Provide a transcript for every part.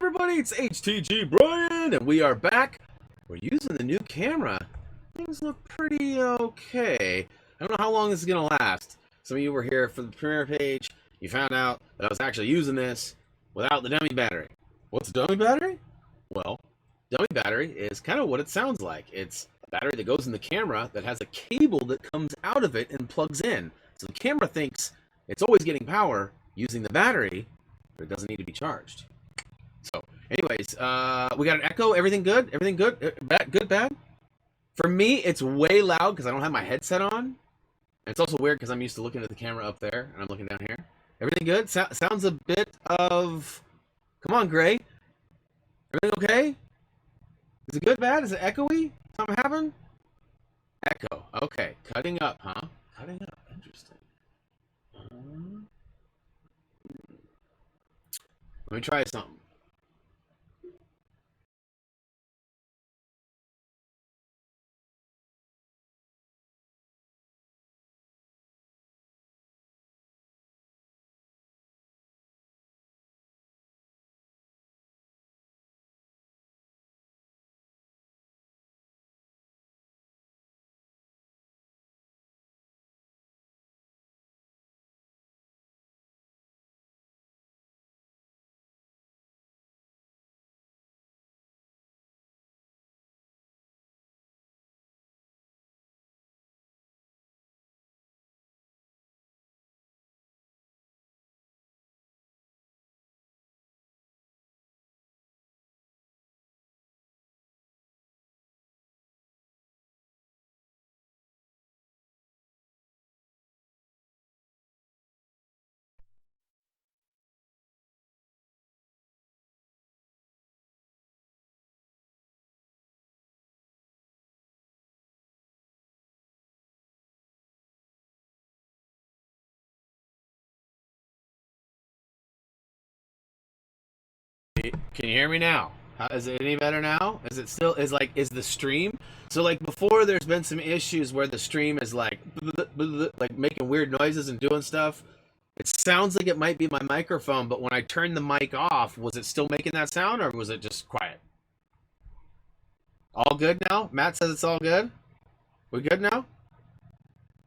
everybody, it's HTG Brian, and we are back. We're using the new camera. Things look pretty okay. I don't know how long this is going to last. Some of you were here for the premiere page. You found out that I was actually using this without the dummy battery. What's a dummy battery? Well, dummy battery is kind of what it sounds like. It's a battery that goes in the camera that has a cable that comes out of it and plugs in. So the camera thinks it's always getting power using the battery, but it doesn't need to be charged. So, anyways, we got an echo. Everything good? Everything good? Bad? Good? Bad? For me, it's way loud because I don't have my headset on. And it's also weird because I'm used to looking at the camera up there, and I'm looking down here. Everything good? Sounds a bit of... Come on, Gray. Everything okay? Is it good? Bad? Is it echoey? Something happen? Echo. Okay. Cutting up, huh? Cutting up. Interesting. Let me try something. Can you hear me now? Is it any better now? Is it still is the stream? So like before, there's been some issues where the stream is like making weird noises and doing stuff. It sounds like it might be my microphone, but when I turned the mic off, was it still making that sound or was it just quiet? All good now? Matt says it's all good. We good now?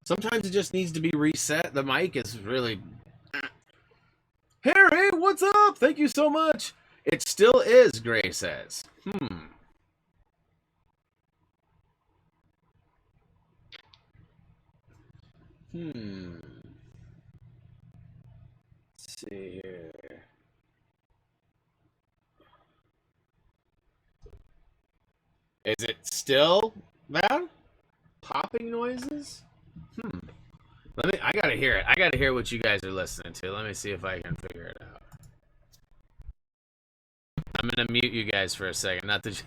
Sometimes it just needs to be reset. The mic is really... Harry, what's up? Thank you so much. It still is, Gray says. Let's see here. Is it still bad? Popping noises? I gotta hear it. I gotta hear what you guys are listening to. Let me see if I can figure it out. I'm gonna mute you guys for a second. Not that.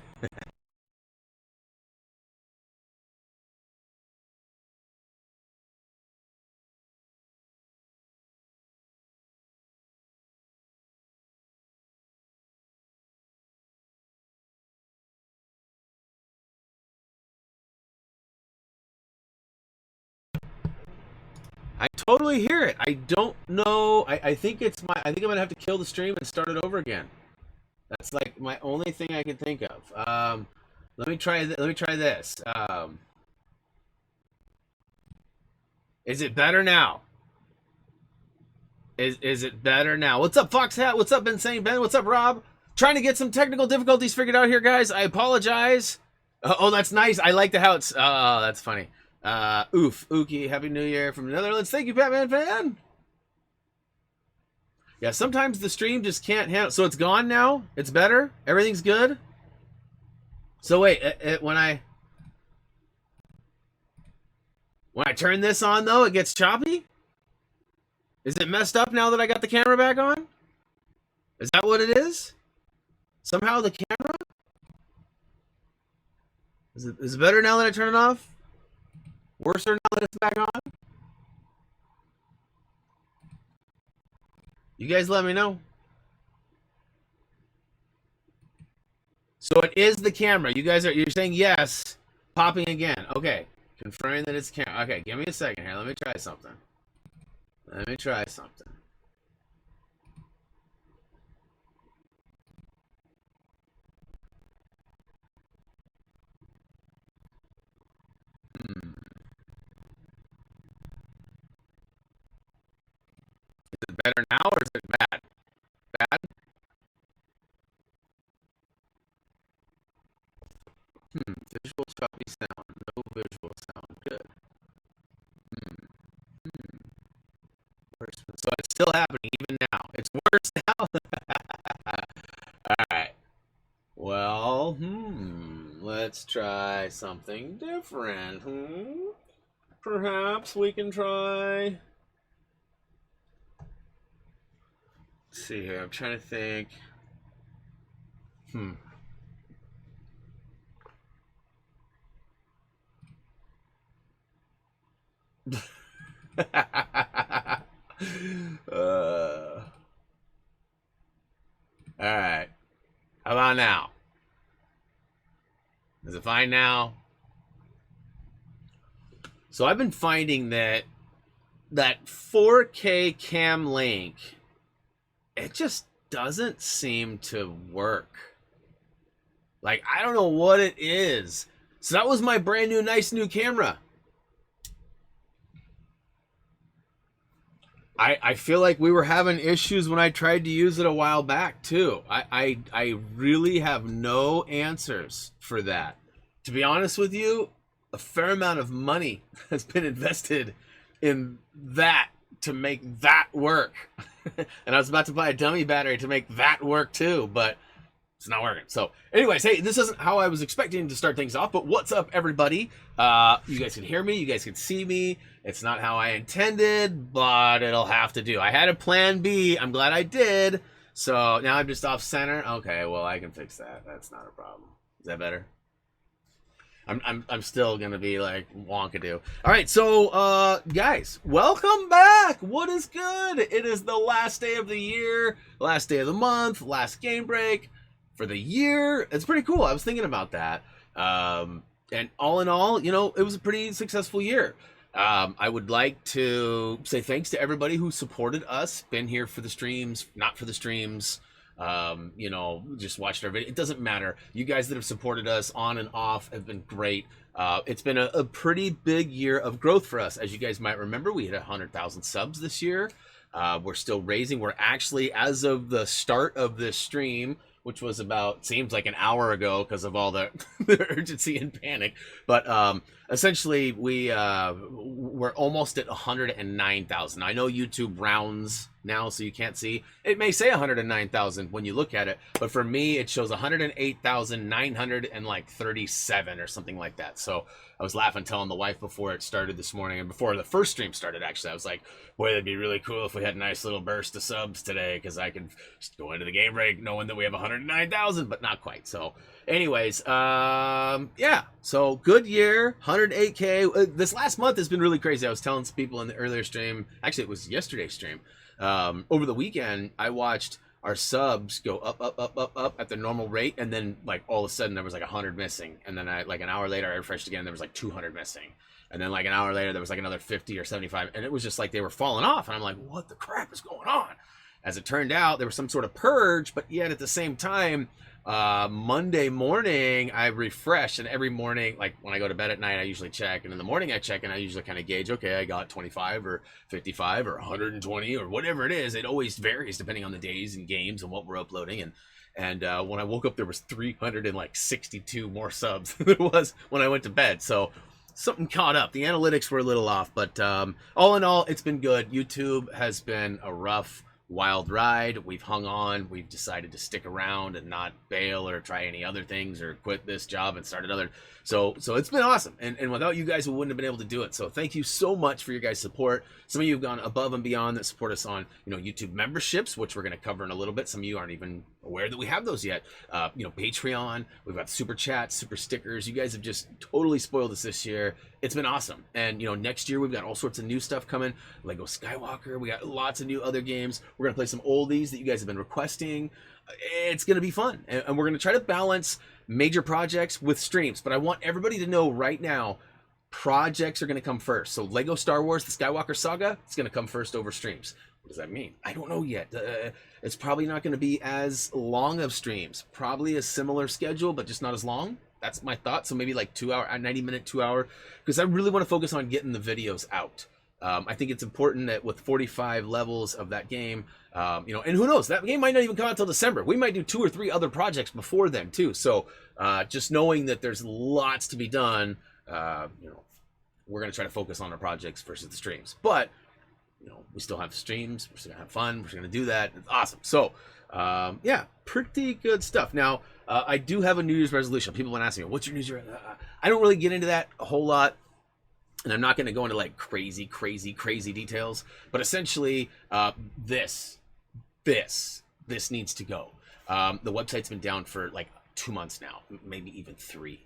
I totally hear it. I don't know. I think it's my. I think I'm gonna have to kill the stream and start it over again. That's like my only thing I can think of. Let me try. Let me try this. Is it better now? Is it better now? What's up, Fox Hat? What's up, Insane Ben? What's up, Rob? Trying to get some technical difficulties figured out here, guys. I apologize. Oh, that's nice. I like the how it's. Oh, that's funny. Ookie, Happy New Year from the Netherlands. Thank you, Batman fan. Yeah, sometimes the stream just can't handle. So it's gone now. It's better. Everything's good. So wait, when I turn this on though, it gets choppy. Is it messed up now that I got the camera back on? Is that what it is? Somehow the camera is it better now that I turn it off? Worse now that it's back on? You guys let me know. So it is the camera. You're saying yes, popping again. Okay. Confirming that it's camera. Okay, give me a second here. Let me try something. Let me try something. better now, or is it bad? Bad? Visual choppy sound. No visual sound. Good. Worse. So it's still happening even now. It's worse now. All right. Well, let's try something different. Perhaps we can try. Let's see here. I'm trying to think. All right. How about now? Is it fine now? So I've been finding that 4K cam link, it just doesn't seem to work. Like, I don't know what it is. So that was my brand new, nice new camera. I feel like we were having issues when I tried to use it a while back too. I really have no answers for that. To be honest with you, a fair amount of money has been invested in that to make that work. And I was about to buy a dummy battery to make that work too, but it's not working. So anyways, hey, this isn't how I was expecting to start things off, but what's up, everybody? You guys can hear me, you guys can see me. It's not how I intended, but it'll have to do. I had a plan B. I'm glad I did. So now I'm just off center. Okay, well, I can fix that. That's not a problem. Is that better? I'm still gonna be like wonkadoo. All right, so guys, welcome back. What is good? It is the last day of the year, last day of the month, last game break for the year. It's pretty cool. I was thinking about that. And all in all, you know, it was a pretty successful year. I would like to say thanks to everybody who supported us, been here for the streams, not for the streams, you know, just watched our video. It doesn't matter. You guys that have supported us on and off have been great. It's been a pretty big year of growth for us. As you guys might remember, we hit 100,000 subs this year. We're still raising. We're actually, as of the start of this stream, which was about, seems like an hour ago because of all the, the urgency and panic. But essentially, we're almost at 109,000. I know YouTube rounds now, so you can't see. It may say 109,000 when you look at it, but for me, it shows 108,937 or something like that. So I was laughing, telling the wife before it started this morning, and before the first stream started, actually, I was like, boy, that'd be really cool if we had a nice little burst of subs today, because I could just go into the game break knowing that we have 109,000, but not quite. So anyways, yeah, so good year, 108K. This last month has been really crazy. I was telling some people in the earlier stream, actually it was yesterday's stream, over the weekend, I watched our subs go up at the normal rate, and then like all of a sudden there was like 100 missing, and then like an hour later I refreshed again, there was like 200 missing, and then like an hour later there was like another 50 or 75, and it was just like they were falling off, and I'm like, what the crap is going on? As it turned out, there was some sort of purge, but yet at the same time, Monday morning I refresh, and every morning, like when I go to bed at night, I usually check, and in the morning I check, and I usually kind of gauge, okay, I got 25 or 55 or 120 or whatever it is. It always varies depending on the days and games and what we're uploading. And when I woke up, there was 362 more subs than there was when I went to bed. So something caught up. The analytics were a little off, but all in all, it's been good. YouTube has been a rough, wild ride. We've hung on. We've decided to stick around and not bail or try any other things or quit this job and start another. So it's been awesome. And without you guys, we wouldn't have been able to do it. So thank you so much for your guys' support. Some of you have gone above and beyond that support us on, you know, YouTube memberships, which we're going to cover in a little bit. Some of you aren't even aware that we have those yet. You know, Patreon, we've got super chats, super stickers. You guys have just totally spoiled us this year. It's been awesome. And, you know, next year we've got all sorts of new stuff coming. Lego Skywalker. We got lots of new other games. We're going to play some oldies that you guys have been requesting. It's going to be fun. And we're going to try to balance major projects with streams. But I want everybody to know right now, projects are going to come first. So Lego Star Wars, the Skywalker Saga, it's going to come first over streams. What does that mean? I don't know yet. It's probably not going to be as long of streams. Probably a similar schedule, but just not as long. That's my thought. So maybe like 2 hour, 90-minute, 2 hour, because I really want to focus on getting the videos out. I think it's important that with 45 levels of that game, and who knows, that game might not even come out until December. We might do 2 or 3 other projects before then too. So just knowing that there's lots to be done, we're going to try to focus on our projects versus the streams. But we still have streams. We're still gonna have fun. We're still gonna do that. It's awesome. So, yeah, pretty good stuff. Now, I do have a New Year's resolution. People want to ask me, "What's your New Year's?" I don't really get into that a whole lot, and I'm not going to go into like crazy details. But essentially, this needs to go. The website's been down for like 2 months now, maybe even 3.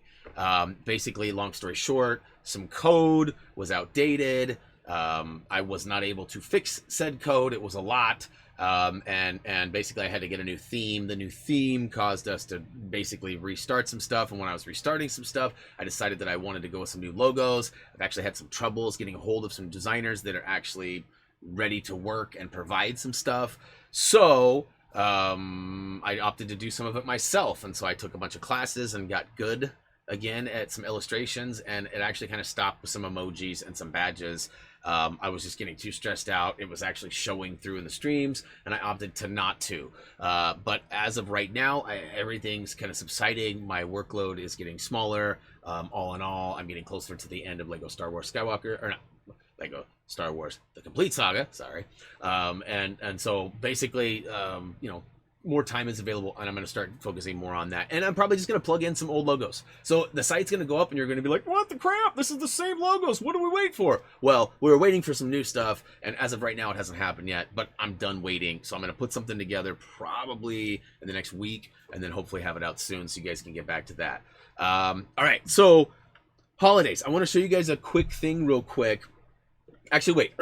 Basically, long story short, some code was outdated. I was not able to fix said code. It was a lot. And basically I had to get a new theme. The new theme caused us to basically restart some stuff. And when I was restarting some stuff, I decided that I wanted to go with some new logos. I've actually had some troubles getting a hold of some designers that are actually ready to work and provide some stuff. So, I opted to do some of it myself. And so I took a bunch of classes and got good again at some illustrations, and it actually kind of stopped with some emojis and some badges. I was just getting too stressed out. It was actually showing through in the streams, and I opted to not to. But as of right now, everything's kind of subsiding. My workload is getting smaller. All in all, I'm getting closer to the end of Lego Star Wars Skywalker, or not, Lego Star Wars, the complete saga, sorry. And so basically, more time is available, and I'm going to start focusing more on that. And I'm probably just going to plug in some old logos. So the site's going to go up, and you're going to be like, what the crap? This is the same logos. What do we wait for? Well, we were waiting for some new stuff, and as of right now, it hasn't happened yet, but I'm done waiting. So I'm going to put something together probably in the next week, and then hopefully have it out soon so you guys can get back to that. All right, so holidays. I want to show you guys a quick thing real quick. Actually, wait.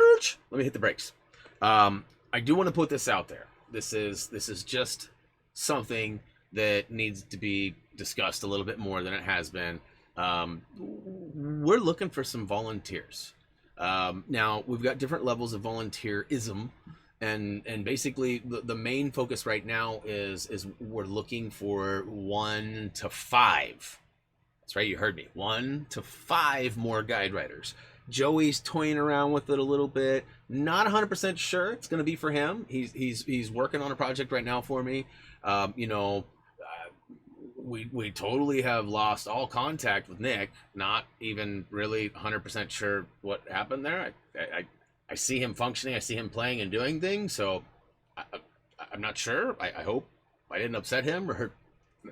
Let me hit the brakes. I do want to put this out there. This is just something that needs to be discussed a little bit more than it has been. We're looking for some volunteers. Now, we've got different levels of volunteerism, and basically the main focus right now is we're looking for 1 to 5. That's right, you heard me. 1 to 5 more guide writers. Joey's toying around with it a little bit. Not 100% sure it's going to be for him. He's working on a project right now for me. We totally have lost all contact with Nick. Not even really 100% sure what happened there. I see him functioning. I see him playing and doing things. So I'm not sure. I hope I didn't upset him or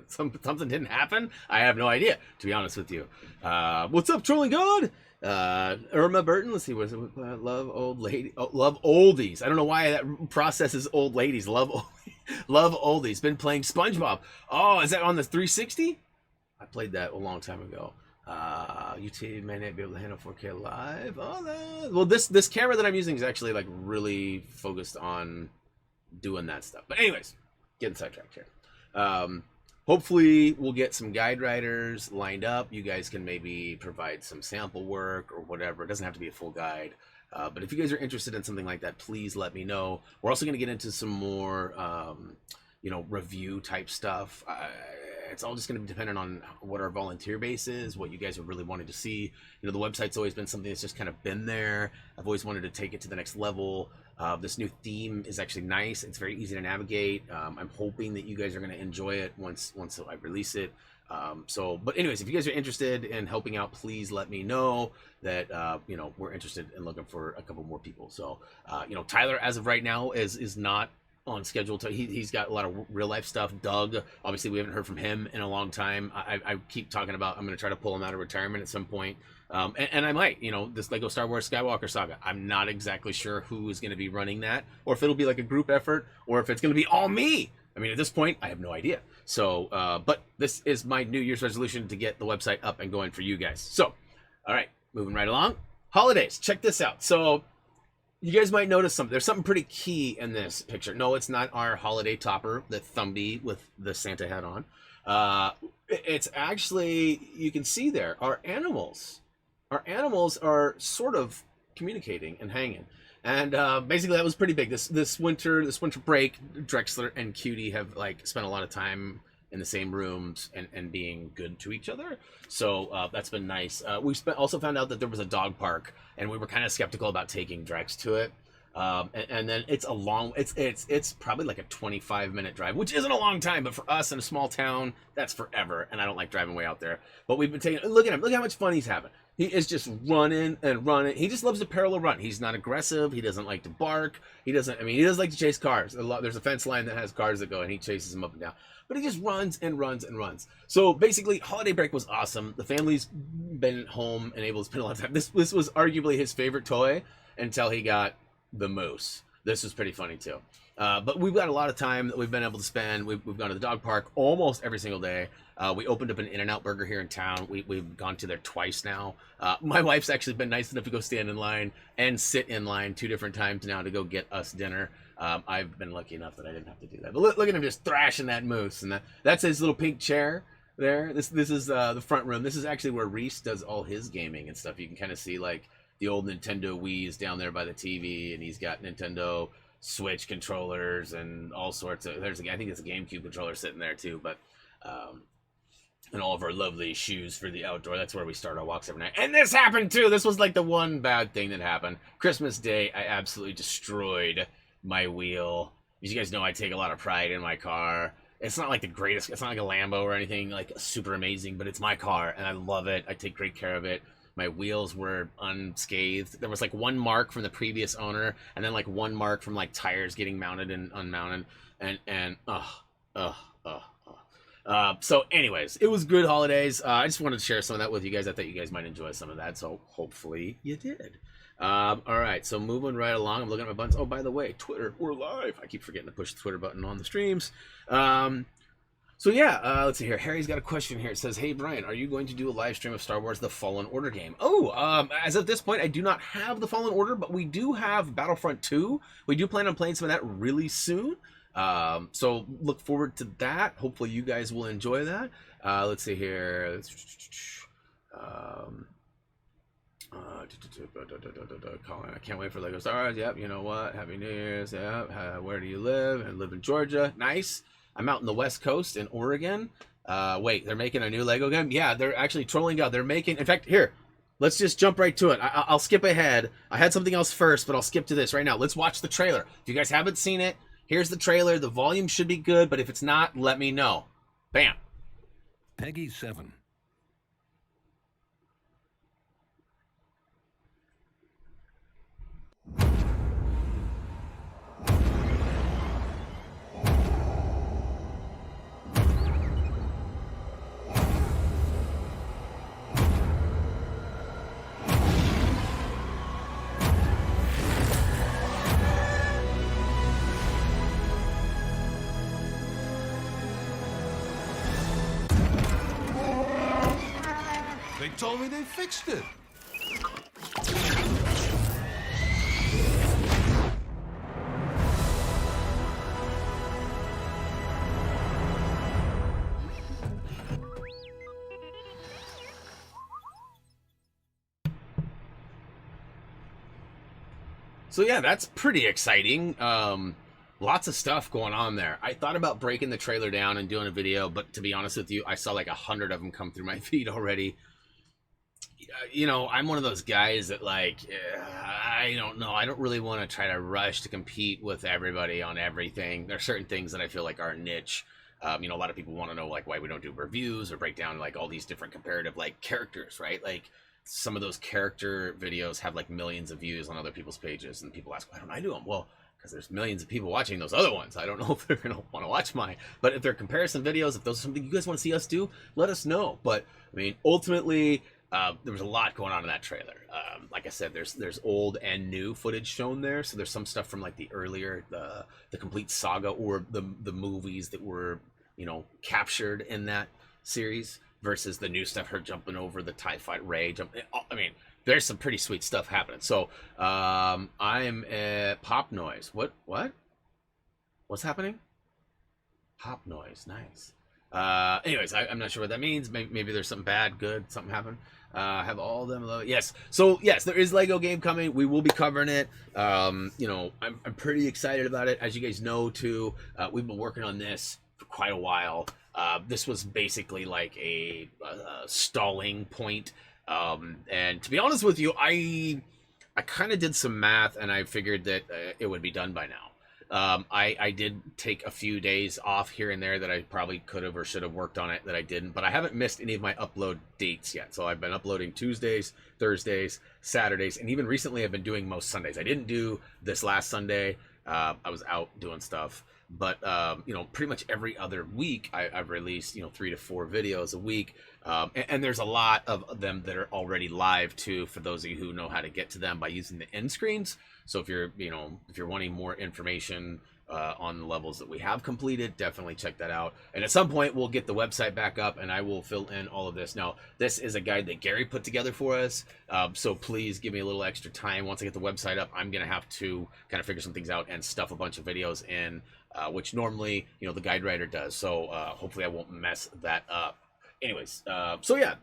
something didn't happen. I have no idea, to be honest with you. What's up, Trolling God? Irma Burton, let's see, what is it? Love old lady. Oh, love oldies. I don't know why that processes old ladies. Love oldies. Been playing SpongeBob. Oh, is that on the 360? I played that a long time ago. UT may not be able to handle 4K live. Oh, well, this camera that I'm using is actually like really focused on doing that stuff. But anyways, getting sidetracked here. Hopefully we'll get some guide writers lined up. You guys can maybe provide some sample work or whatever. It doesn't have to be a full guide. But if you guys are interested in something like that, please let me know. We're also going to get into some more, review type stuff. It's all just going to be dependent on what our volunteer base is, what you guys are really wanting to see. The website's always been something that's just kind of been there. I've always wanted to take it to the next level. This new theme is actually nice. It's very easy to navigate. I'm hoping that you guys are going to enjoy it once I release it. But anyways, if you guys are interested in helping out, please let me know that, we're interested in looking for a couple more people. So, Tyler, as of right now, is not on schedule. He's got a lot of real life stuff. Doug, obviously we haven't heard from him in a long time. I keep talking about, I'm going to try to pull him out of retirement at some point. And I might, this Lego Star Wars Skywalker saga. I'm not exactly sure who is going to be running that, or if it'll be like a group effort, or if it's going to be all me. I mean, at this point, I have no idea. So, but this is my New Year's resolution to get the website up and going for you guys. So, all right, moving right along. Holidays, check this out. So, you guys might notice something. There's something pretty key in this picture. No, it's not our holiday topper, the Thumby with the Santa hat on. It's actually, you can see there, our animals. Our animals are sort of communicating and hanging. And basically that was pretty big. This winter break, Drexler and Cutie have spent a lot of time in the same rooms and being good to each other. So that's been nice. We also found out that there was a dog park, and we were kind of skeptical about taking Drex to it. And then it's a long, it's probably like a 25-minute drive, which isn't a long time, but for us in a small town, that's forever. And I don't like driving way out there. But we've been taking, look at him, look how much fun he's having. He is just running and running. He just loves to parallel run. He's not aggressive. He doesn't like to bark. He doesn't like to chase cars. There's a fence line that has cars that go, and he chases them up and down. But he just runs and runs and runs. So basically, holiday break was awesome. The family's been home and able to spend a lot of time. This was arguably his favorite toy until he got the moose. This was pretty funny too. But we've got a lot of time that we've been able to spend. We've gone to the dog park almost every single day. We opened up an In-N-Out burger here in town. We've gone to there twice now. My wife's actually been nice enough to go stand in line and sit in line 2 different times now to go get us dinner. I've been lucky enough that I didn't have to do that. But look at him just thrashing that moose. And that's his little pink chair there. This is the front room. This is actually where Reese does all his gaming and stuff. You can kind of see like the old Nintendo Wii's down there by the TV, and he's got Nintendo Switch controllers and all sorts of. I think it's a GameCube controller sitting there too, but and all of our lovely shoes for the outdoor. That's where we start our walks every night. And this happened too. This was like the one bad thing that happened. Christmas Day, I absolutely destroyed my wheel. As you guys know, I take a lot of pride in my car. It's not like the greatest. It's not like a Lambo or anything like super amazing, but it's my car and I love it. I take great care of it. My wheels were unscathed. There was like one mark from the previous owner, and then like one mark from like tires getting mounted and unmounted, so anyways, it was good holidays. I just wanted to share some of that with you guys. I thought you guys might enjoy some of that, so hopefully you did. All right, so moving right along, I'm looking at my buttons. Oh, by the way, Twitter, we're live. I keep forgetting to push the Twitter button on the streams. So yeah, let's see here. Harry's got a question here. It says, "Hey Brian, are you going to do a live stream of Star Wars: The Fallen Order game?" Oh, as of this point, I do not have the Fallen Order, but we do have Battlefront 2. We do plan on playing some of that really soon. So look forward to that. Hopefully you guys will enjoy that. Let's see here. Colin, I can't wait for Lego Star Wars. Yep, you know what? Happy New Year's. Yep. Where do you live? I live in Georgia. Nice. I'm out in the West Coast in Oregon. Wait, they're making a new Lego game? Yeah, they're actually trolling out. They're making, in fact, here, let's just jump right to it. I'll skip ahead. I had something else first, but I'll skip to this right now. Let's watch the trailer. If you guys haven't seen it, here's the trailer. The volume should be good, but if it's not, let me know. Bam. Peggy 7. They told me they fixed it. So yeah, that's pretty exciting. Lots of stuff going on there. I thought about breaking the trailer down and doing a video, but to be honest with you, I saw like 100 of them come through my feed already. You know, I'm one of those guys that like, I don't know. I don't really want to try to rush to compete with everybody on everything. There are certain things that I feel like are niche. You know, a lot of people want to know like why we don't do reviews or break down like all these different comparative like characters, right? Like some of those character videos have like millions of views on other people's pages, and people ask, why don't I do them? Well, because there's millions of people watching those other ones. I don't know if they're going to want to watch mine, but if they're comparison videos, if those are something you guys want to see us do, let us know. But I mean, ultimately, there was a lot going on in that trailer. Like I said, there's old and new footage shown there. So there's some stuff from like the earlier, the complete saga or the movies that were, you know, captured in that series versus the new stuff, her jumping over the TIE Fight Rey. I mean, there's some pretty sweet stuff happening. So I'm at Pop Noise. What's happening? Pop Noise, nice. Anyways, I'm not sure what that means. Maybe there's something bad, good, something happened. Have all of them. Yes. So yes, there is Lego game coming. We will be covering it. You know, I'm pretty excited about it. As you guys know too, we've been working on this for quite a while. This was basically like a stalling point. And to be honest with you, I kind of did some math and I figured that it would be done by now. I did take a few days off here and there that I probably could have or should have worked on it that I didn't, but I haven't missed any of my upload dates yet. So I've been uploading Tuesdays, Thursdays, Saturdays, and even recently I've been doing most Sundays. I didn't do this last Sunday. I was out doing stuff, but you know, pretty much every other week I've released, you know, 3 to 4 videos a week. And there's a lot of them that are already live too, for those of you who know how to get to them by using the end screens. So if you're, you know, if you're wanting more information on the levels that we have completed, definitely check that out. And at some point we'll get the website back up and I will fill in all of this. Now, this is a guide that Gary put together for us. So please give me a little extra time. Once I get the website up, I'm going to have to kind of figure some things out and stuff a bunch of videos in, which normally, you know, the guide writer does. So hopefully I won't mess that up. Anyways, so yeah,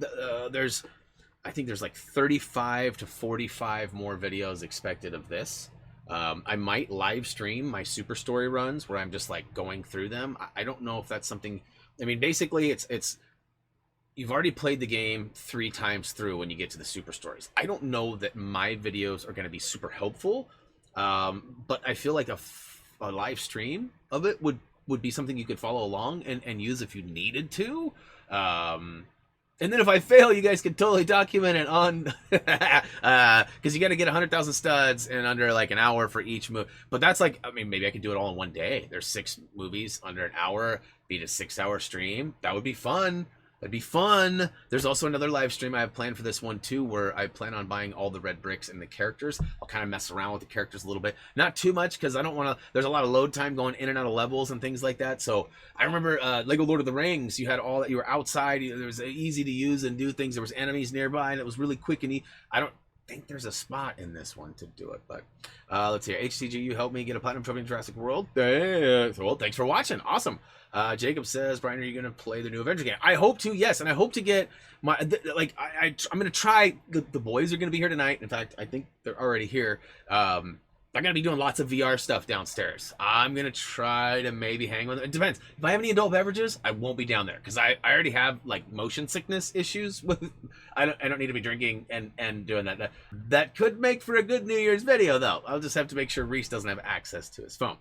I think there's like 35 to 45 more videos expected of this. I might live stream my super story runs where I'm just like going through them. I don't know if that's something. I mean, basically it's you've already played the game 3 times through when you get to the super stories. I don't know that my videos are going to be super helpful, but I feel like a live stream of it would be something you could follow along and use if you needed to. And then if I fail, you guys can totally document it on, because you got to get 100,000 studs in under like an hour for each move. But that's like, I mean, maybe I could do it all in one day. There's 6 movies under an hour, beat a 6-hour stream. That would be fun. That'd be fun. There's also another live stream I have planned for this one too, where I plan on buying all the red bricks and the characters. I'll kind of mess around with the characters a little bit. Not too much, because I don't want to, there's a lot of load time going in and out of levels and things like that. So I remember Lego Lord of the Rings, you had all that, you were outside, there was easy to use and do things. There was enemies nearby and it was really quick and I don't think there's a spot in this one to do it, but let's see. HTG, you helped me get a platinum trophy in Jurassic World. Well, thanks for watching. Awesome. Jacob says, Brian, are you going to play the new Avenger game? I hope to, yes, and I hope to get my, I'm going to try, the boys are going to be here tonight. In fact, I think they're already here. I'm going to be doing lots of VR stuff downstairs. I'm going to try to maybe hang with them. It depends. If I have any adult beverages, I won't be down there, because I already have, like, motion sickness issues. With I don't need to be drinking and doing that. That could make for a good New Year's video, though. I'll just have to make sure Reese doesn't have access to his phone.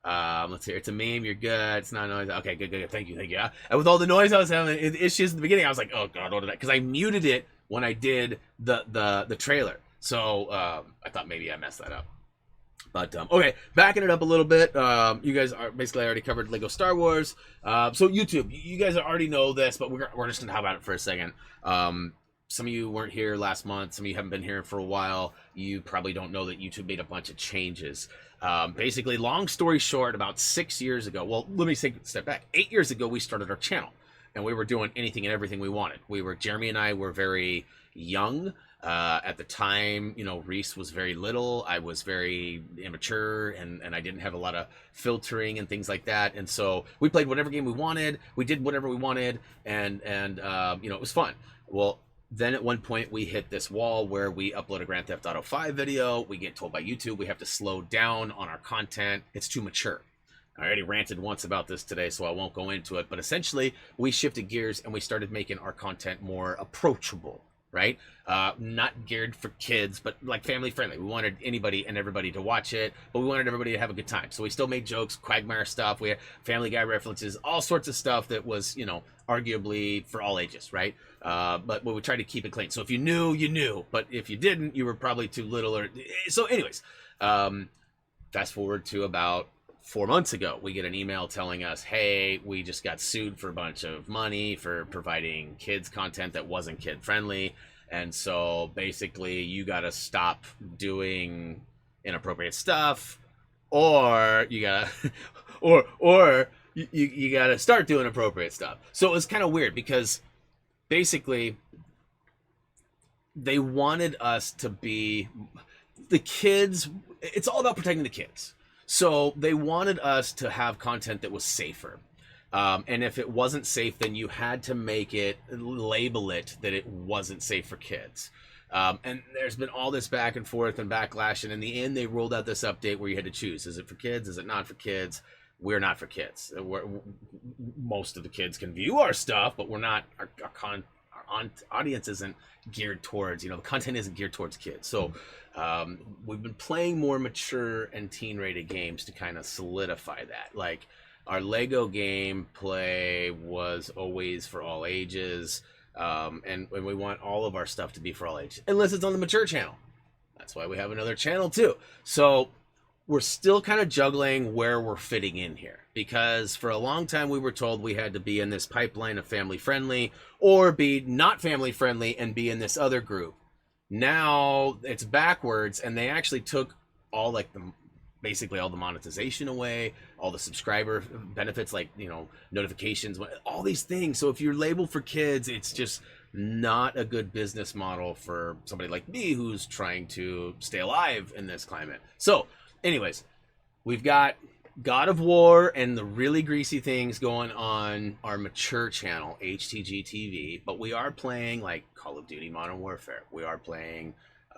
Let's see. It's a meme. You're good. It's not noise. Okay, good. Thank you. And with all the noise I was having, issues in the beginning, I was like, oh god, what did that? Because I muted it when I did the trailer. So I thought maybe I messed that up. But okay, backing it up a little bit. You guys are basically, I already covered Lego Star Wars. So YouTube, you guys already know this, but we're just gonna talk about it for a second. Some of you weren't here last month. Some of you haven't been here for a while. You probably don't know that YouTube made a bunch of changes. Basically, long story short, about 6 years ago, well, let me take a step back. 8 years ago, we started our channel, and we were doing anything and everything we wanted. Jeremy and I were very young. At the time, you know, Reese was very little. I was very immature, and I didn't have a lot of filtering and things like that. And so we played whatever game we wanted. We did whatever we wanted, and you know, it was fun. Well, then at one point we hit this wall where we upload a Grand Theft Auto 5 video. We get told by YouTube we have to slow down on our content. It's too mature. I already ranted once about this today, so I won't go into it. But essentially, we shifted gears and we started making our content more approachable, right? Not geared for kids, but like family friendly. We wanted anybody and everybody to watch it, but we wanted everybody to have a good time. So we still made jokes, Quagmire stuff. We had Family Guy references, all sorts of stuff that was, you know, arguably for all ages, right? But we would try to keep it clean. So if you knew, you knew. But if you didn't, you were probably too little. Or so anyways, fast forward to about 4 months ago, we get an email telling us, hey, we just got sued for a bunch of money for providing kids content that wasn't kid friendly. And so basically you got to stop doing inappropriate stuff, or you got to, or you got to start doing appropriate stuff. So it was kind of weird because basically they wanted us to be the kids. It's all about protecting the kids. So they wanted us to have content that was safer. And if it wasn't safe, then you had to make it, label it that it wasn't safe for kids. And there's been all this back and forth and backlash. And in the end, they rolled out this update where you had to choose. Is it for kids? Is it not for kids? we're not for kids. Most of the kids can view our stuff, but we're not, our audience isn't geared towards, the content isn't geared towards kids. So we've been playing more mature and teen rated games to kind of solidify that. Like our Lego gameplay was always for all ages, and we want all of our stuff to be for all ages, unless it's on the mature channel. That's why we have another channel too. So we're still kind of juggling where we're fitting in here, because for a long time we were told we had to be in this pipeline of family friendly or be not family friendly and be in this other group. Now it's backwards, and they actually took all like basically all the monetization away, all the subscriber benefits, like notifications, all these things. So if you're labeled for kids, it's just not a good business model for somebody like me who's trying to stay alive in this climate. So anyways, we've got God of War and the really greasy things going on our mature channel, HTG TV, but we are playing like Call of Duty Modern Warfare. We are playing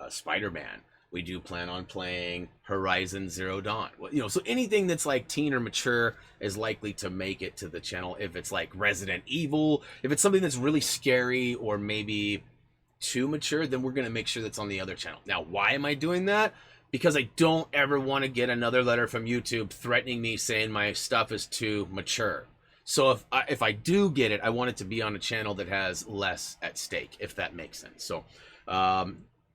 Spider-Man. We do plan on playing Horizon Zero Dawn. So anything that's like teen or mature is likely to make it to the channel. If it's like Resident Evil, if it's something that's really scary or maybe too mature, then we're going to make sure that's on the other channel. Now, why am I doing that? Because I don't ever want to get another letter from YouTube threatening me saying my stuff is too mature. So if I do get it, I want it to be on a channel that has less at stake, if that makes sense. So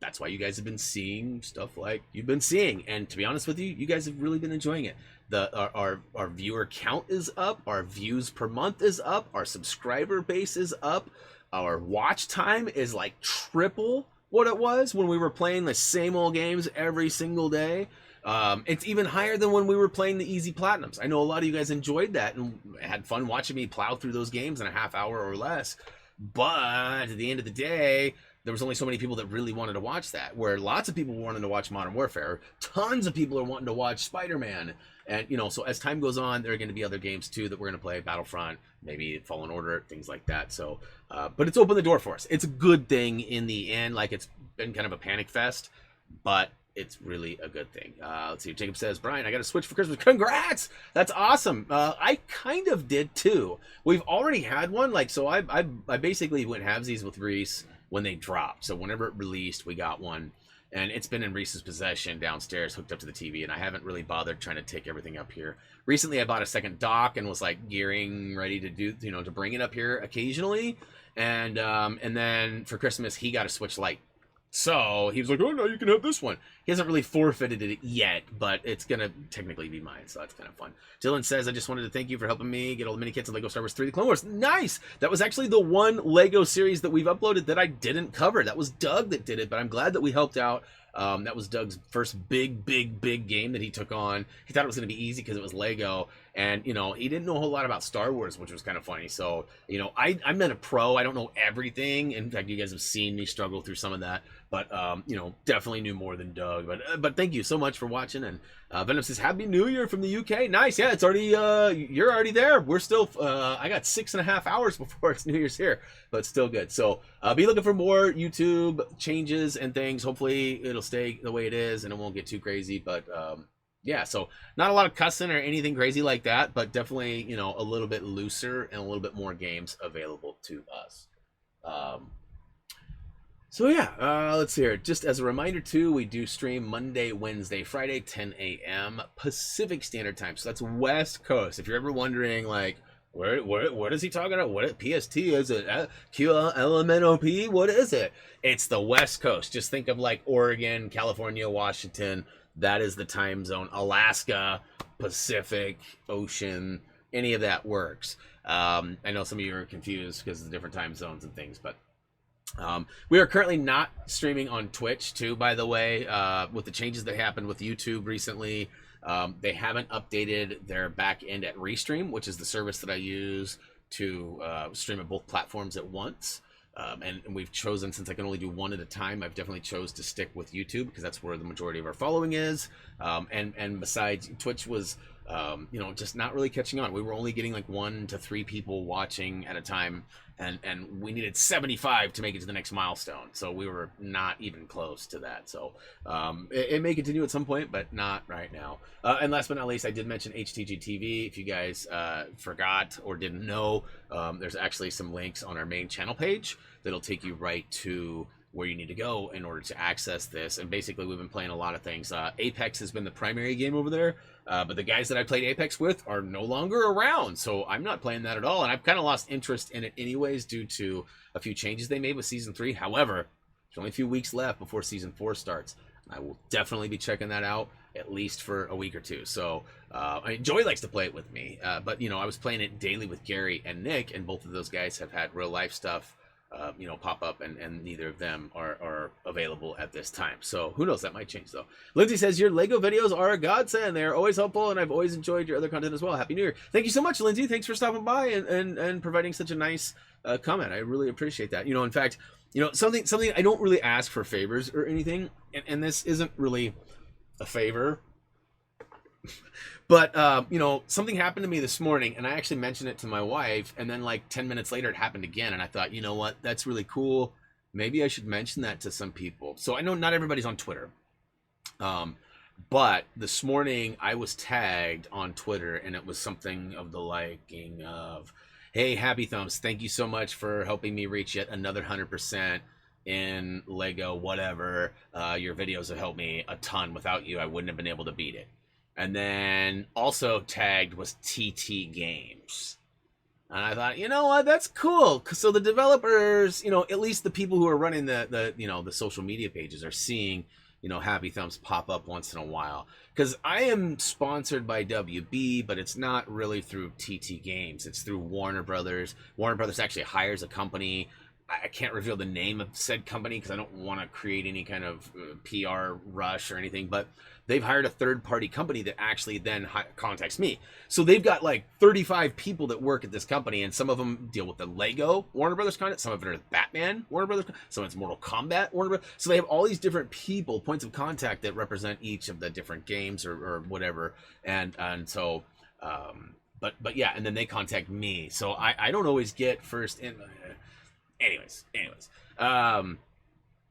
that's why you guys have been seeing stuff like you've been seeing. And to be honest with you, you guys have really been enjoying it. Our viewer count is up. Our views per month is up. Our subscriber base is up. Our watch time is like triple what it was when we were playing the same old games every single day. It's even higher than when we were playing the easy platinums. I know a lot of you guys enjoyed that and had fun watching me plow through those games in a half hour or less. But at the end of the day, there was only so many people that really wanted to watch that, where lots of people wanted to watch Modern Warfare. Tons of people are wanting to watch Spider-Man. And, so as time goes on, there are going to be other games too that we're going to play, Battlefront, maybe Fallen Order, things like that. So, but it's opened the door for us. It's a good thing in the end. Like, it's been kind of a panic fest, but it's really a good thing. Let's see. Jacob says, Brian, I got a Switch for Christmas. Congrats! That's awesome. I kind of did too. We've already had one. So I basically went halvesies with Reese when they dropped. So whenever it released, we got one. And it's been in Reese's possession downstairs, hooked up to the TV, and I haven't really bothered trying to take everything up here. Recently, I bought a second dock and was like gearing ready to do, to bring it up here occasionally. And then for Christmas, he got a Switch Lite. So he was like, oh no, you can have this one. He hasn't really forfeited it yet, but it's going to technically be mine. So that's kind of fun. Dylan says, I just wanted to thank you for helping me get all the mini kits of Lego Star Wars 3 The Clone Wars. Nice. That was actually the one Lego series that we've uploaded that I didn't cover. That was Doug that did it, but I'm glad that we helped out. That was Doug's first big game that he took on. He thought it was going to be easy because it was Lego. And, he didn't know a whole lot about Star Wars, which was kind of funny. So, I'm not a pro. I don't know everything. In fact, you guys have seen me struggle through some of that. But, definitely knew more than Doug. But thank you so much for watching. And Venom says, Happy New Year from the UK. Nice. Yeah, it's already, you're already there. We're still, I got 6.5 hours before it's New Year's here. But still good. So be looking for more YouTube changes and things. Hopefully it'll stay the way it is and it won't get too crazy. But yeah, so not a lot of cussing or anything crazy like that, but definitely, a little bit looser and a little bit more games available to us. So yeah, let's see here. Just as a reminder too, we do stream Monday, Wednesday, Friday, 10 a.m. Pacific Standard Time. So that's West Coast. If you're ever wondering, like, what is he talking about? What PST is it? QLMNOP? What is it? It's the West Coast. Just think of like Oregon, California, Washington. That is the time zone. Alaska, Pacific Ocean, any of that works. I know some of you are confused because of the different time zones and things, but we are currently not streaming on Twitch too, by the way. With the changes that happened with YouTube recently, they haven't updated their back end at Restream, which is the service that I use to stream at both platforms at once. And we've chosen, since I can only do one at a time, I've definitely chose to stick with YouTube because that's where the majority of our following is. And besides, Twitch was you know, just not really catching on. We were only getting like 1 to 3 people watching at a time, and we needed 75 to make it to the next milestone. So we were not even close to that. So it may continue at some point, but not right now. And last but not least, I did mention HTG TV. If you guys forgot or didn't know, there's actually some links on our main channel page that'll take you right to where you need to go in order to access this. And basically, we've been playing a lot of things. Apex has been the primary game over there, but the guys that I played Apex with are no longer around, so I'm not playing that at all. And I've kind of lost interest in it anyways due to a few changes they made with Season 3. However, there's only a few weeks left before Season 4 starts. I will definitely be checking that out at least for a week or two. So I mean, Joy likes to play it with me, but you know, I was playing it daily with Gary and Nick, and both of those guys have had real life stuff you know, pop up, and neither of them are available at this time. So who knows, that might change though. Lindsay says your Lego videos are a godsend. They're always helpful, and I've always enjoyed your other content as well. Happy New Year. Thank you so much, Lindsay. Thanks for stopping by and providing such a nice comment. I really appreciate that. You know, in fact, you know, something I don't really ask for favors or anything, and this isn't really a favor. But, you know, something happened to me this morning, and I actually mentioned it to my wife, and then like 10 minutes later it happened again, and I thought, you know what, that's really cool. Maybe I should mention that to some people. So I know not everybody's on Twitter, but this morning I was tagged on Twitter, and it was something of the liking of, hey, Happy Thumbs, thank you so much for helping me reach yet another 100% in Lego, whatever. Your videos have helped me a ton. Without you, I wouldn't have been able to beat it. And then also tagged was TT Games. And I thought, you know what, that's cool. So the developers, you know, at least the people who are running the you know, the social media pages are seeing, you know, Happy Thumbs pop up once in a while. Because I am sponsored by WB, but it's not really through TT Games. It's through Warner Brothers. Warner Brothers actually hires a company. I can't reveal the name of said company because I don't want to create any kind of PR rush or anything, but they've hired a third-party company that actually then contacts me. So they've got like 35 people that work at this company, and some of them deal with the Lego Warner Brothers content, some of it are Batman Warner Brothers, some of it's Mortal Kombat Warner Brothers. So they have all these different people, points of contact that represent each of the different games or whatever, and so but yeah, and then they contact me. So I don't always get first in. Anyways,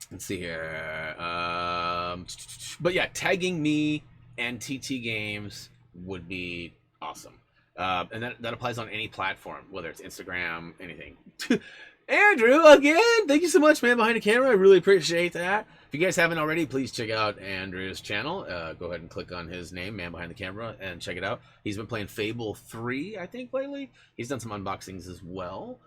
let's see here. But yeah, tagging me and TT Games would be awesome. And that applies on any platform, whether it's Instagram, anything. Andrew, again, thank you so much, man, behind the camera. I really appreciate that. If you guys haven't already, please check out Andrew's channel. Go ahead and click on his name, Man Behind the Camera, and check it out. He's been playing Fable 3, I think, lately. He's done some unboxings as well.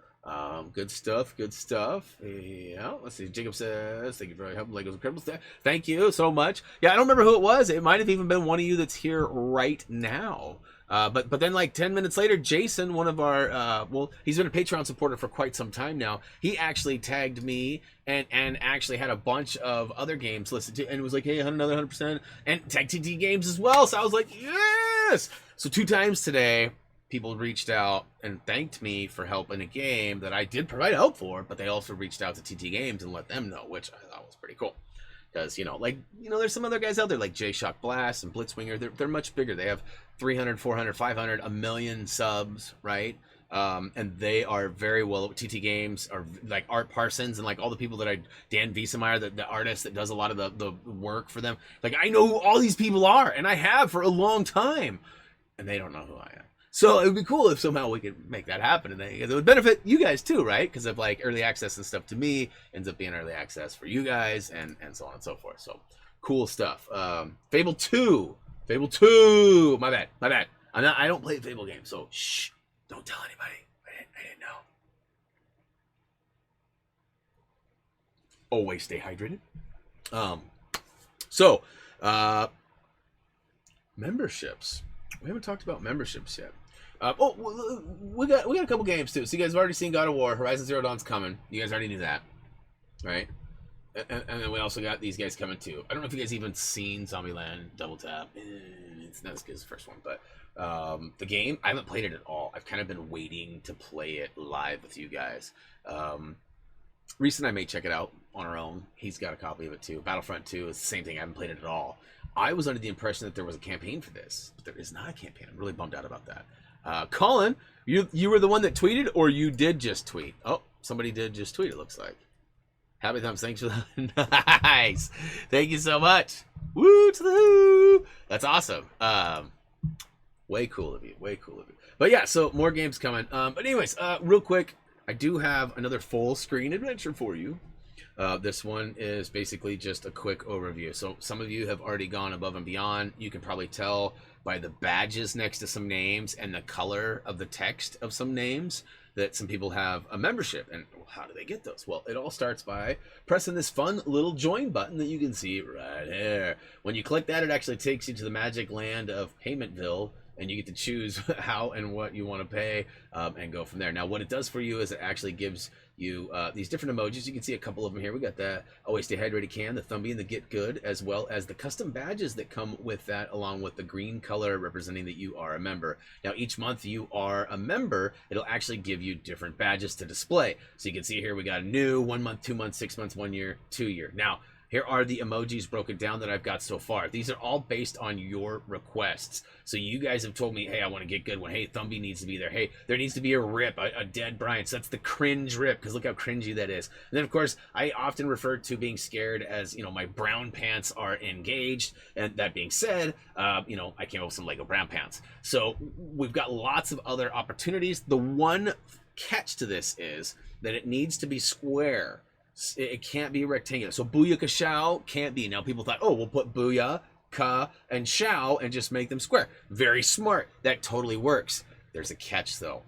Good stuff. Yeah, let's see. Jacob says, thank you for helping Legos Incredible. Thank you so much. Yeah, I don't remember who it was. It might have even been one of you that's here right now. But then like 10 minutes later, Jason, one of our, well, he's been a Patreon supporter for quite some time now. He actually tagged me and actually had a bunch of other games listed to, and was like, hey, another 100%, and tagged TT Games as well. So I was like, yes! So 2 times today, people reached out and thanked me for help in a game that I did provide help for, but they also reached out to TT Games and let them know, which I thought was pretty cool. Because, you know, like, you know, there's some other guys out there like J-Shock Blast and Blitzwinger. They're much bigger. They have 300, 400, 500, a million subs, right? And they are very well. TT Games are like Art Parsons and like all the people that Dan Wiesemeyer, the artist that does a lot of the work for them. Like, I know who all these people are, and I have for a long time, and they don't know who I am. So it would be cool if somehow we could make that happen, and it would benefit you guys too, right? Because of like early access and stuff to me ends up being early access for you guys, and so on and so forth. So cool stuff. Fable 2. My bad. I don't play Fable games, so shh, don't tell anybody. I didn't know. Always stay hydrated. So memberships. We haven't talked about memberships yet. We got a couple games too. So you guys have already seen God of War. Horizon Zero Dawn's coming. You guys already knew that, right? And then we also got these guys coming too. I don't know if you guys even seen Zombieland Double Tap. It's not as good as the first one, but the game, I haven't played it at all. I've kind of been waiting to play it live with you guys. Reese and I may check it out on our own. He's got a copy of it too. Battlefront 2 is the same thing. I haven't played it at all. I was under the impression that there was a campaign for this, but there is not a campaign. I'm really bummed out about that. Colin, you were the one that tweeted, or you did just tweet? Oh, somebody did just tweet, it looks like. Happy thumbs, thanks for that. Nice. Thank you so much. Woo to the who. That's awesome. Way cool of you. Way cool of you. But yeah, so more games coming. But anyways, real quick, I do have another full screen adventure for you. This one is basically just a quick overview. So some of you have already gone above and beyond. You can probably tell by the badges next to some names and the color of the text of some names that some people have a membership. And how do they get those? Well, it all starts by pressing this fun little join button that you can see right here. When you click that, it actually takes you to the magic land of Paymentville, and you get to choose how and what you want to pay, and go from there. Now, what it does for you is it actually gives you these different emojis. You can see a couple of them here. We got the Always Stay Hydrated Can, the Thumbie, and the Get Good, as well as the custom badges that come with that, along with the green color representing that you are a member. Now, each month you are a member, it'll actually give you different badges to display. So you can see here we got a new 1 month, 2 months, 6 months, 1 year, 2 year. Now, here are the emojis broken down that I've got so far. These are all based on your requests. So you guys have told me, hey, I want to get good one. Hey, Thumbie needs to be there. Hey, there needs to be a rip, a dead Brian. So that's the cringe rip, because look how cringy that is. And then, of course, I often refer to being scared as, you know, my brown pants are engaged. And that being said, you know, I came up with some Lego brown pants. So we've got lots of other opportunities. The one catch to this is that it needs to be square. It can't be rectangular. So booyah ka shao can't be. Now people thought, oh, we'll put booyah, ka, and shao and just make them square. Very smart. That totally works. There's a catch though.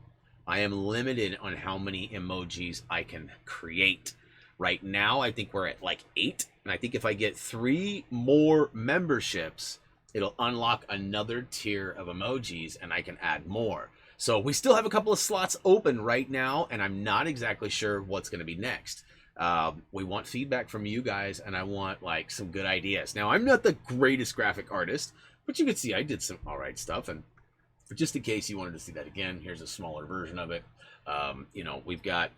I am limited on how many emojis I can create. Right now, I think we're at like 8. And I think if I get 3 more memberships, it'll unlock another tier of emojis and I can add more. So we still have a couple of slots open right now, and I'm not exactly sure what's going to be next. We want feedback from you guys, and I want like some good ideas. Now, I'm not the greatest graphic artist, but you can see I did some all right stuff. And just in case you wanted to see that again, here's a smaller version of it. You know, we've got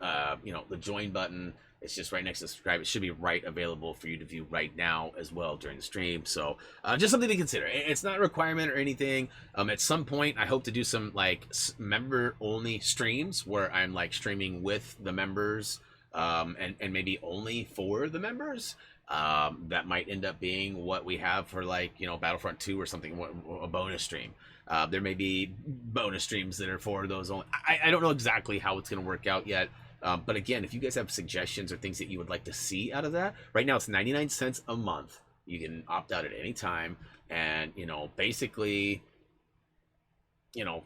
you know, the join button. It's just right next to subscribe. It should be right available for you to view right now as well during the stream. So just something to consider. It's not a requirement or anything. At some point, I hope to do some like member only streams where I'm like streaming with the members. And maybe only for the members. That might end up being what we have for, like, you know, Battlefront 2 or something, a bonus stream. There may be bonus streams that are for those only. I don't know exactly how it's going to work out yet. But again, if you guys have suggestions or things that you would like to see out of that, right now it's 99 cents a month. You can opt out at any time. And, you know, basically, you know,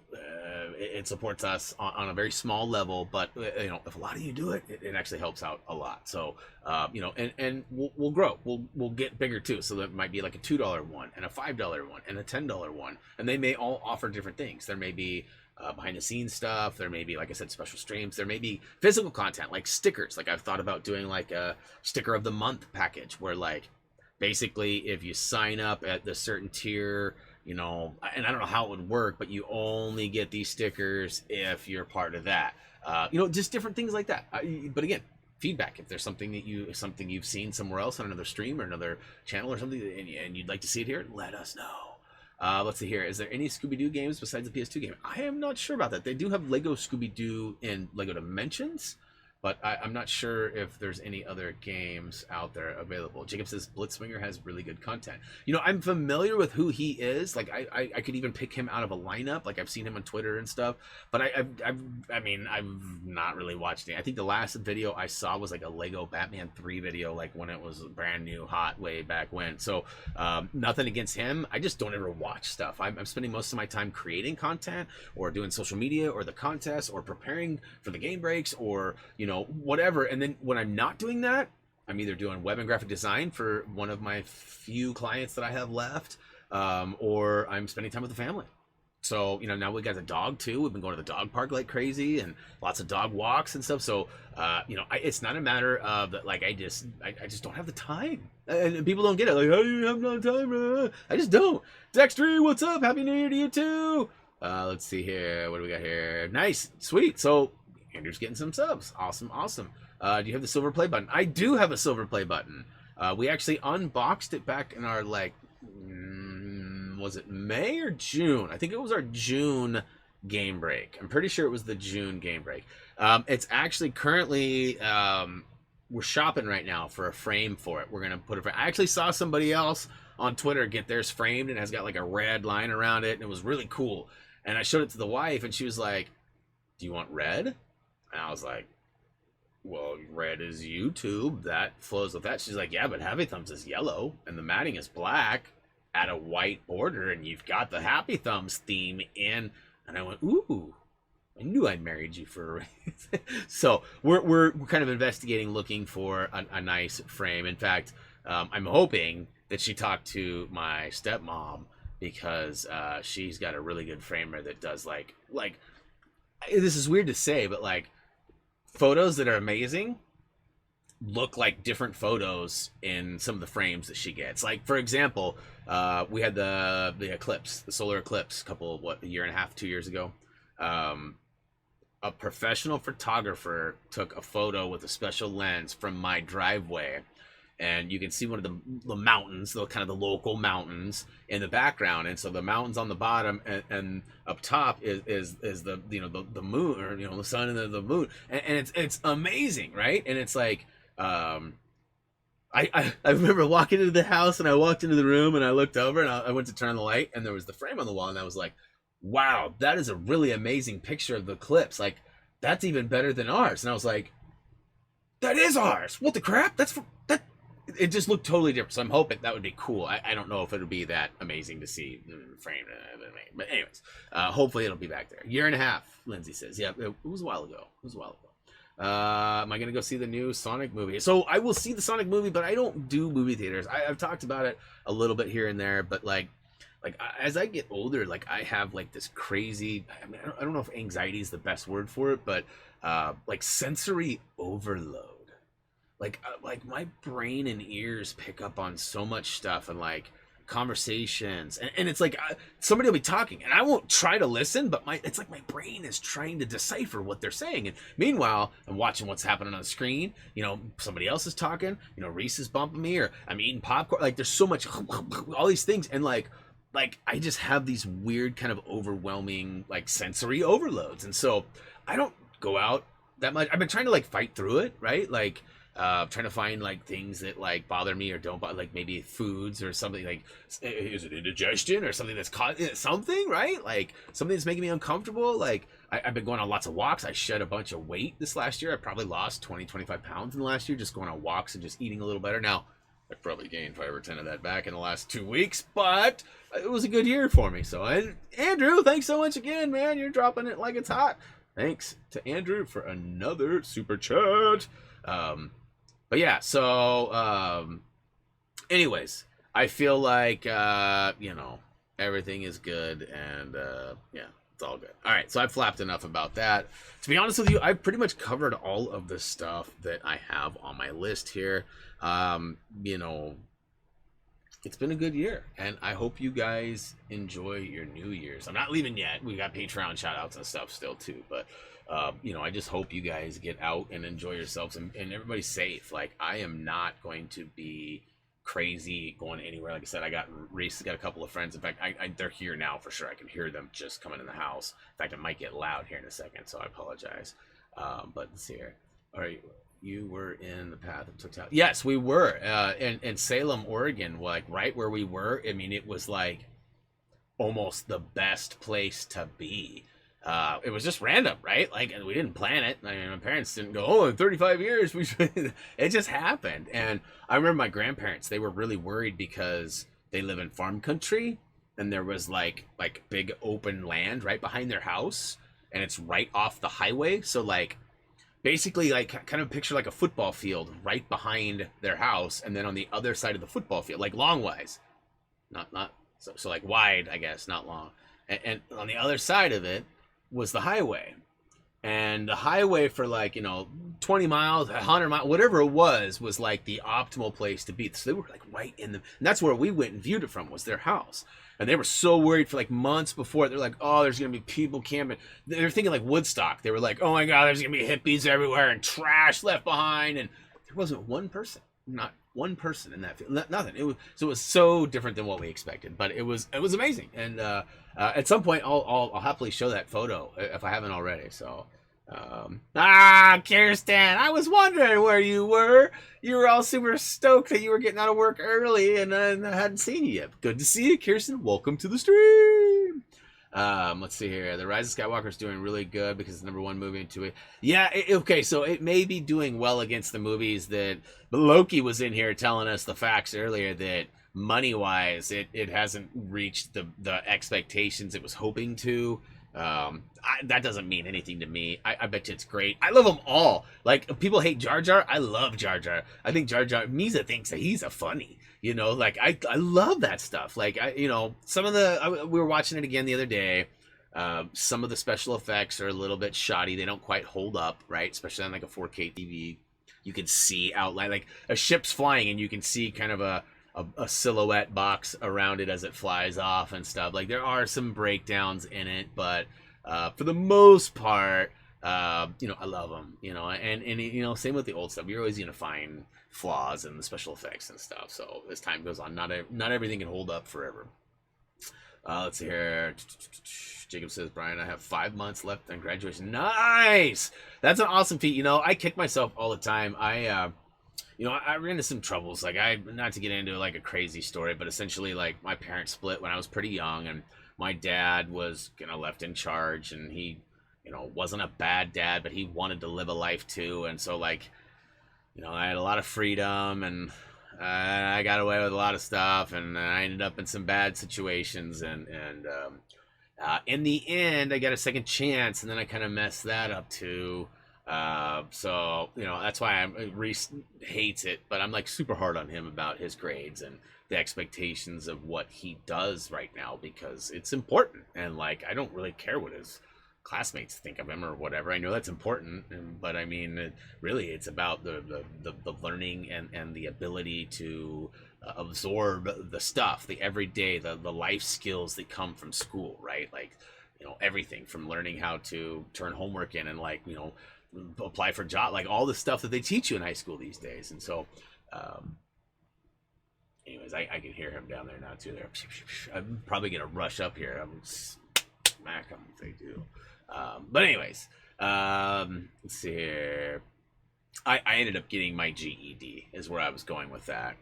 it supports us on a very small level, but you know, if a lot of you do it, it actually helps out a lot. So you know, and we'll grow, we'll get bigger too. So that might be like a $2 one and a $5 one and a $10 one, and they may all offer different things. There may be behind the scenes stuff, there may be, like I said, special streams, there may be physical content like stickers. Like I've thought about doing like a sticker of the month package where, like, basically if you sign up at the certain tier, you know, and I don't know how it would work, but you only get these stickers if you're part of that. You know, just different things like that. But again, feedback. If there's something that you've seen somewhere else on another stream or another channel or something, and you'd like to see it here, let us know. Let's see here. Is there any Scooby-Doo games besides the PS2 game? I am not sure about that. They do have Lego Scooby-Doo in Lego Dimensions, but I'm not sure if there's any other games out there available. Jacob says Blitzwinger has really good content. You know, I'm familiar with who he is. Like I could even pick him out of a lineup. Like I've seen him on Twitter and stuff. But I mean, I've not really watched it. I think the last video I saw was like a Lego Batman 3 video, like when it was brand new, hot, way back when. So nothing against him. I just don't ever watch stuff. I'm spending most of my time creating content or doing social media or the contest or preparing for the game breaks or, you know, whatever. And then when I'm not doing that, I'm either doing web and graphic design for one of my few clients that I have left, or I'm spending time with the family. So, you know, now we got a dog too. We've been going to the dog park like crazy and lots of dog walks and stuff. So, you know, it's not a matter of that, like, I just don't have the time. And people don't get it. Like, how do you have no time? I just don't. Dexter, what's up? Happy New Year to you too. Let's see here. What do we got here? Nice. Sweet. So Andrew's getting some subs. Awesome. Do you have the silver play button? I do have a silver play button. We actually unboxed it back in our, like, was it May or June? I think it was our June game break. I'm pretty sure it was the June game break. It's actually currently, we're shopping right now for a frame for it. We're going to put it, I actually saw somebody else on Twitter get theirs framed and has got like a red line around it. And it was really cool. And I showed it to the wife and she was like, do you want red? And I was like, well, red is YouTube. That flows with that. She's like, yeah, but Happy Thumbs is yellow and the matting is black at a white border. And you've got the Happy Thumbs theme in. And I went, ooh, I knew I married you for a reason. So we're kind of investigating, looking for a nice frame. In fact, I'm hoping that she talked to my stepmom because she's got a really good framer that does like this is weird to say, but like photos that are amazing look like different photos in some of the frames that she gets. Like for example, we had the eclipse, the solar eclipse, a year and a half, 2 years ago. A professional photographer took a photo with a special lens from my driveway, and you can see one of the mountains, the kind of the local mountains in the background. And so the mountains on the bottom and up top is the the moon, or the sun and the moon, and it's amazing, right? And it's like I remember walking into the house, and I walked into the room and I looked over and I went to turn on the light, and there was the frame on the wall, and I was like, wow, that is a really amazing picture of the eclipse. Like, that's even better than ours. And I was like, that is ours. What the crap? That. It just looked totally different. So I'm hoping that would be cool. I don't know if it would be that amazing to see framed. But anyways, hopefully it'll be back there. Year and a half, Lindsay says. Yeah, it was a while ago. Am I going to go see the new Sonic movie? So I will see the Sonic movie, but I don't do movie theaters. I've talked about it a little bit here and there, but like as I get older, like I have like this crazy, I don't know if anxiety is the best word for it, but like sensory overload. Like my brain and ears pick up on so much stuff, and like conversations, and it's like somebody will be talking and I won't try to listen, but it's like my brain is trying to decipher what they're saying, and meanwhile I'm watching what's happening on the screen. Somebody else is talking, Reese is bumping me, or I'm eating popcorn. Like there's so much all these things, and like I just have these weird kind of overwhelming like sensory overloads, and so I don't go out that much. I've been trying to like fight through it, right? Like trying to find like things that like bother me or don't bother, like maybe foods or something. Like, is it indigestion or something that's something, right? Like something that's making me uncomfortable. Like I've been going on lots of walks. I shed a bunch of weight this last year. I probably lost 20-25 pounds in the last year just going on walks and just eating a little better. Now I've probably gained 5 or 10 of that back in the last 2 weeks, but it was a good year for me. So Andrew, thanks so much again, man. You're dropping it like it's hot. Thanks to Andrew for another super chat. But yeah, so anyways, I feel like everything is good, and yeah, it's all good. All right, so I've flapped enough about that. To be honest with you, I've pretty much covered all of the stuff that I have on my list here. It's been a good year, and I hope you guys enjoy your New Year's. I'm not leaving yet. We got Patreon shout outs and stuff still too, but I just hope you guys get out and enjoy yourselves, and everybody's safe. Like, I am not going to be crazy going anywhere. Like I said, Reese has got a couple of friends. In fact, they're here now for sure. I can hear them just coming in the house. In fact, it might get loud here in a second, so I apologize. But let's see here. All right. You were in the path of totality. Yes, we were in Salem, Oregon, like right where we were. I mean, it was like almost the best place to be. It was just random, right? Like, we didn't plan it. I mean, my parents didn't go, oh, in 35 years, we should. It just happened. And I remember my grandparents, they were really worried because they live in farm country, and there was like big open land right behind their house, and it's right off the highway. So like, basically, like, kind of picture like a football field right behind their house, and then on the other side of the football field, like long-wise, not so like wide, I guess, not long, and on the other side of it was the highway, and the highway for like 20 miles, 100 miles, whatever it was like the optimal place to be. So they were like right in the, and that's where we went and viewed it from, was their house. And they were so worried for like months before. They're like, oh, there's going to be people camping. They're thinking like Woodstock. They were like, oh my God, there's going to be hippies everywhere and trash left behind. And there wasn't one person. not one person in that field, nothing. It was so different than what we expected, but it was amazing. And at some point, I'll happily show that photo if I haven't already. So, Kirsten, I was wondering where you were. You were all super stoked that you were getting out of work early, and I hadn't seen you yet. Good to see you, Kirsten. Welcome to the stream. Let's see here. The Rise of Skywalker is doing really good because it's the #1 movie into it. Yeah, okay, so it may be doing well against the movies that... But Loki was in here telling us the facts earlier that money-wise, it hasn't reached the expectations it was hoping to. That doesn't mean anything to me. I bet you it's great. I love them all. Like, people hate Jar Jar. I love Jar Jar. I think Jar Jar... Misa thinks that he's a funny. You know, like, I love that stuff. Like, some of we were watching it again the other day. Some of the special effects are a little bit shoddy. They don't quite hold up, right? Especially on like a 4K TV. You can see outline, like a ship's flying and you can see kind of a silhouette box around it as it flies off and stuff. Like, there are some breakdowns in it, but for the most part, I love them, and same with the old stuff. You're always going to find flaws in the special effects and stuff. So as time goes on, not everything can hold up forever. Let's see here. Jacob says, Brian, I have 5 months left on graduation. Nice! That's an awesome feat. I kick myself all the time. I ran into some troubles. Like, not to get into like a crazy story, but essentially, like, my parents split when I was pretty young, and my dad was left in charge, and he wasn't a bad dad, but he wanted to live a life too. And so, like, I had a lot of freedom, and I got away with a lot of stuff, and I ended up in some bad situations, and in the end, I got a second chance, and then I kind of messed that up too. So that's why Reese hates it, but I'm like super hard on him about his grades and the expectations of what he does right now, because it's important, and like, I don't really care what his classmates think of him or whatever. I know that's important, but I mean, really, it's about the learning and the ability to absorb the stuff, the everyday, the life skills that come from school, right? Like, everything from learning how to turn homework in and, like, apply for job, like all the stuff that they teach you in high school these days. And so anyways, I can hear him down there now too. I'm probably gonna rush up here. I'm smack them if they do. But anyways, let's see here. I ended up getting my GED is where I was going with that.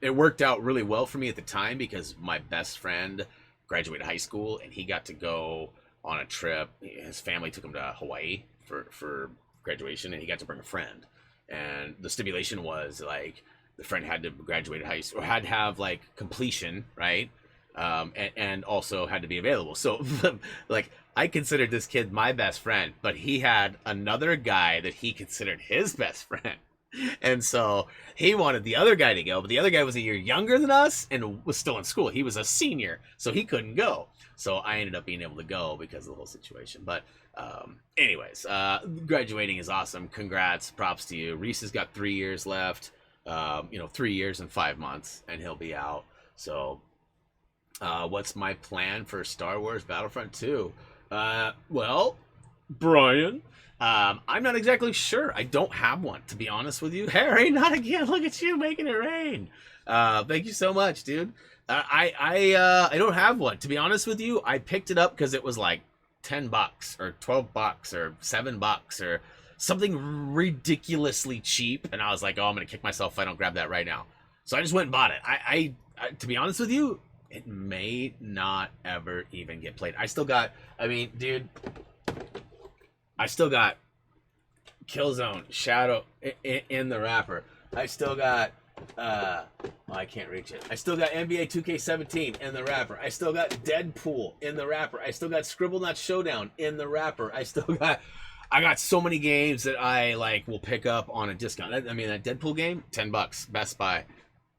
It worked out really well for me at the time because my best friend graduated high school and he got to go on a trip. His family took him to Hawaii for graduation, and he got to bring a friend. And the stipulation was, like, the friend had to graduate high school, or had to have, like, completion, right? And also had to be available. So, like, I considered this kid my best friend, but he had another guy that he considered his best friend. And so he wanted the other guy to go, but the other guy was a year younger than us and was still in school. He was a senior, so he couldn't go. So I ended up being able to go because of the whole situation. But anyways, graduating is awesome. Congrats, props to you. Reese has got 3 years left, 3 years and 5 months, and he'll be out. So what's my plan for Star Wars Battlefront 2? Well, Brian, I'm not exactly sure. I don't have one, to be honest with you. Harry, not again. Look at you making it rain. Thank you so much, dude. I don't have one, to be honest with you. I picked it up because it was like $10 or $12 or $7 or something ridiculously cheap, and I was like, oh, I'm gonna kick myself if I don't grab that right now. So I just went and bought it. I to be honest with you, it may not ever even get played. I still got, I still got Killzone Shadow in the wrapper. I still got I can't reach it. I still got NBA 2K17 in the wrapper. I still got Deadpool in the wrapper. I still got Scribble Not Showdown in the wrapper. I got so many games that I like will pick up on a discount. I mean, that Deadpool game, $10, Best Buy.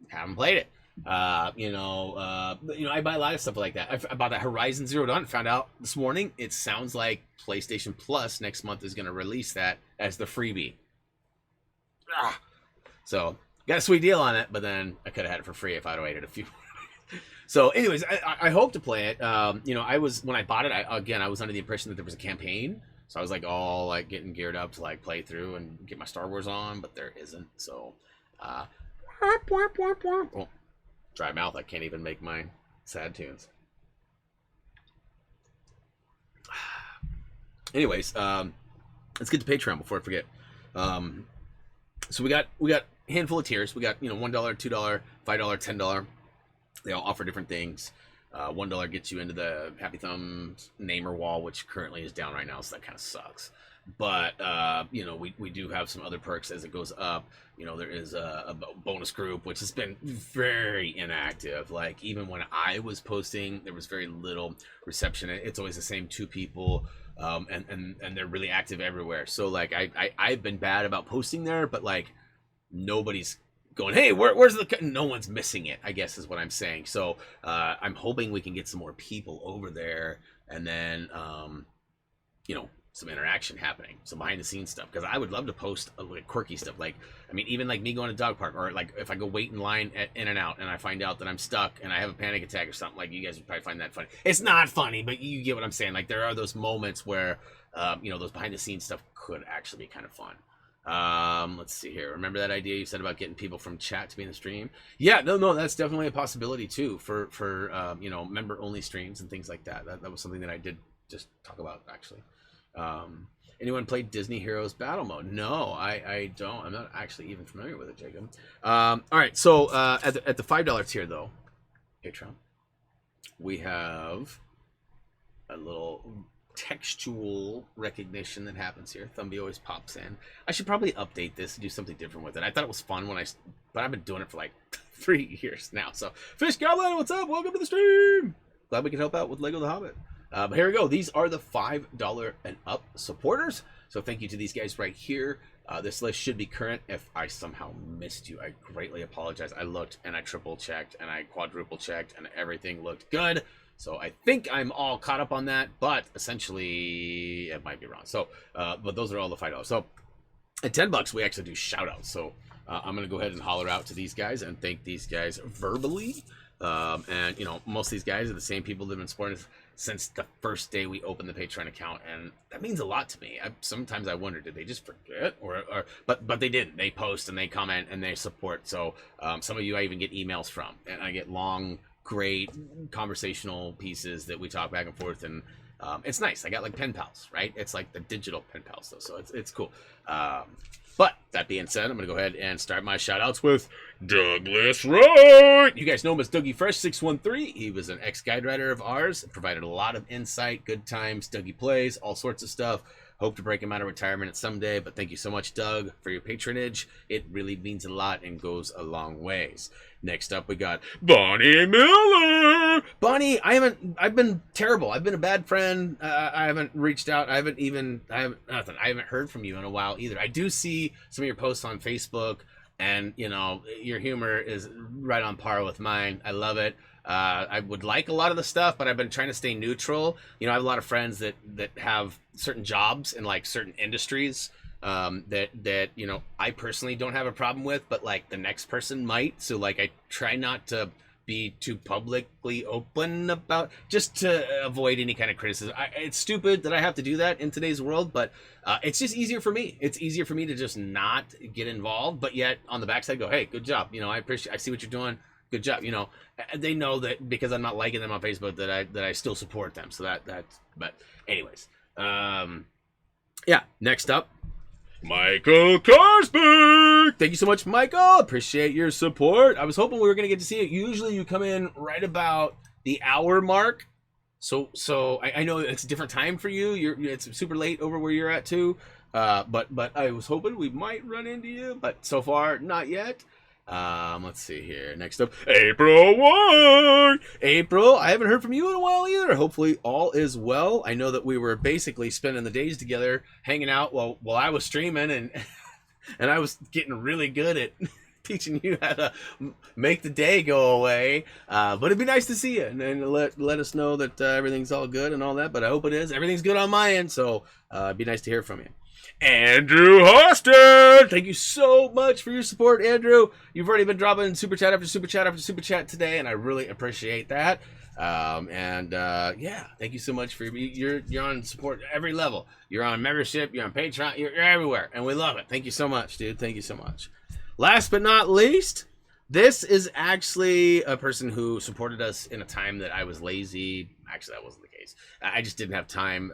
Haven't played it. I buy a lot of stuff like that. I bought that Horizon Zero Dawn. Found out this morning it sounds like PlayStation Plus next month is going to release that as the freebie. So got a sweet deal on it, but then I could have had it for free if I'd waited a few. So, anyways, I hope to play it. I was, when I bought it, I was under the impression that there was a campaign. So I was like all like getting geared up to like play through and get my Star Wars on, but there isn't. So Oh, dry mouth. I can't even make my sad tunes. Anyways, let's get to Patreon before I forget. So we got a handful of tiers. We got, $1, $2, $5, $10. They all offer different things. $1 gets you into the Happy Thumbs Namer wall, which currently is down right now, so that kind of sucks. But we do have some other perks as it goes up. There is a bonus group, which has been very inactive. Like, even when I was posting, there was very little reception. It's always the same 2 people, and they're really active everywhere. So like I've been bad about posting there, but like nobody's going, hey, where's the, no one's missing it, I guess is what I'm saying. So I'm hoping we can get some more people over there, and then some interaction happening, some behind the scenes stuff, because I would love to post like quirky stuff. Like, I mean, even like me going to dog park, or like if I go wait in line at In-N-Out and I find out that I'm stuck and I have a panic attack or something, like, you guys would probably find that funny. It's not funny, but you get what I'm saying. Like, there are those moments where those behind the scenes stuff could actually be kind of fun. Let's see here. Remember that idea you said about getting people from chat to be in the stream? Yeah, no, that's definitely a possibility too for member only streams and things like that. That was something that I did just talk about, actually. Anyone played Disney Heroes Battle Mode? No, I don't. I'm not actually even familiar with it, Jacob. All right, so at the $5 tier though, Patreon, we have a little textual recognition that happens here. Thumby always pops in. I should probably update this and do something different with it. I thought it was fun but I've been doing it for like 3 years now. So Fish Goblin, what's up? Welcome to the stream. Glad we can help out with Lego the Hobbit. But here we go. These are the $5 and up supporters. So thank you to these guys right here. This list should be current. If I somehow missed you, I greatly apologize. I looked and I triple checked and I quadruple checked and everything looked good. So I think I'm all caught up on that, but essentially it might be wrong. So, but those are all the $5. So at $10, we actually do shout outs. So I'm going to go ahead and holler out to these guys and thank these guys verbally. And most of these guys are the same people that have been supporting us since the first day we opened the Patreon account, and that means a lot to me. Sometimes I wonder, did they just forget, but they didn't. They post and they comment and they support. So some of you I even get emails from, and I get long, great conversational pieces that we talk back and forth, and it's nice. I got like pen pals, right? It's like the digital pen pals though, so it's cool. But that being said, I'm going to go ahead and start my shout-outs with Douglas Wright. You guys know him as Dougie Fresh 613. He was an ex-guide writer of ours, provided a lot of insight, good times, Dougie Plays, all sorts of stuff. Hope to break him out of retirement someday, but thank you so much, Doug, for your patronage. It really means a lot and goes a long ways. Next up, we got Bonnie Miller. Bonnie, I've been terrible. I've been a bad friend. I haven't reached out. I haven't heard from you in a while either. I do see some of your posts on Facebook, and your humor is right on par with mine. I love it. I would like a lot of the stuff, but I've been trying to stay neutral. I have a lot of friends that have certain jobs in like certain industries that I personally don't have a problem with, but like the next person might. So like I try not to be too publicly open about, just to avoid any kind of criticism. It's stupid that I have to do that in today's world, but it's just easier for me. It's easier for me to just not get involved, but yet on the backside go, hey, good job. I see what you're doing. Good job. They know that because I'm not liking them on Facebook that I still support them. So but anyways, yeah. Next up, Michael Karsberg. Thank you so much, Michael. Appreciate your support. I was hoping we were going to get to see it. Usually you come in right about the hour mark. So I know it's a different time for you. It's super late over where you're at too. But I was hoping we might run into you, but so far not yet. Let's see here. Next up, April Ward. April, I haven't heard from you in a while either. Hopefully all is well. I know that we were basically spending the days together, hanging out while I was streaming, and I was getting really good at teaching you how to make the day go away. But it'd be nice to see you and let us know that everything's all good and all that. But I hope it is. Everything's good on my end, so it'd be nice to hear from you. Andrew Hostin, thank you so much for your support, Andrew. You've already been dropping super chat after super chat after super chat today, and I really appreciate that. Yeah, thank you so much for you're on support at every level. You're on membership, you're on Patreon, you're everywhere, and we love it. Thank you so much, dude. Thank you so much. Last but not least, This is actually a person who supported us in a time that I was lazy. Actually, that wasn't the case. I just didn't have time.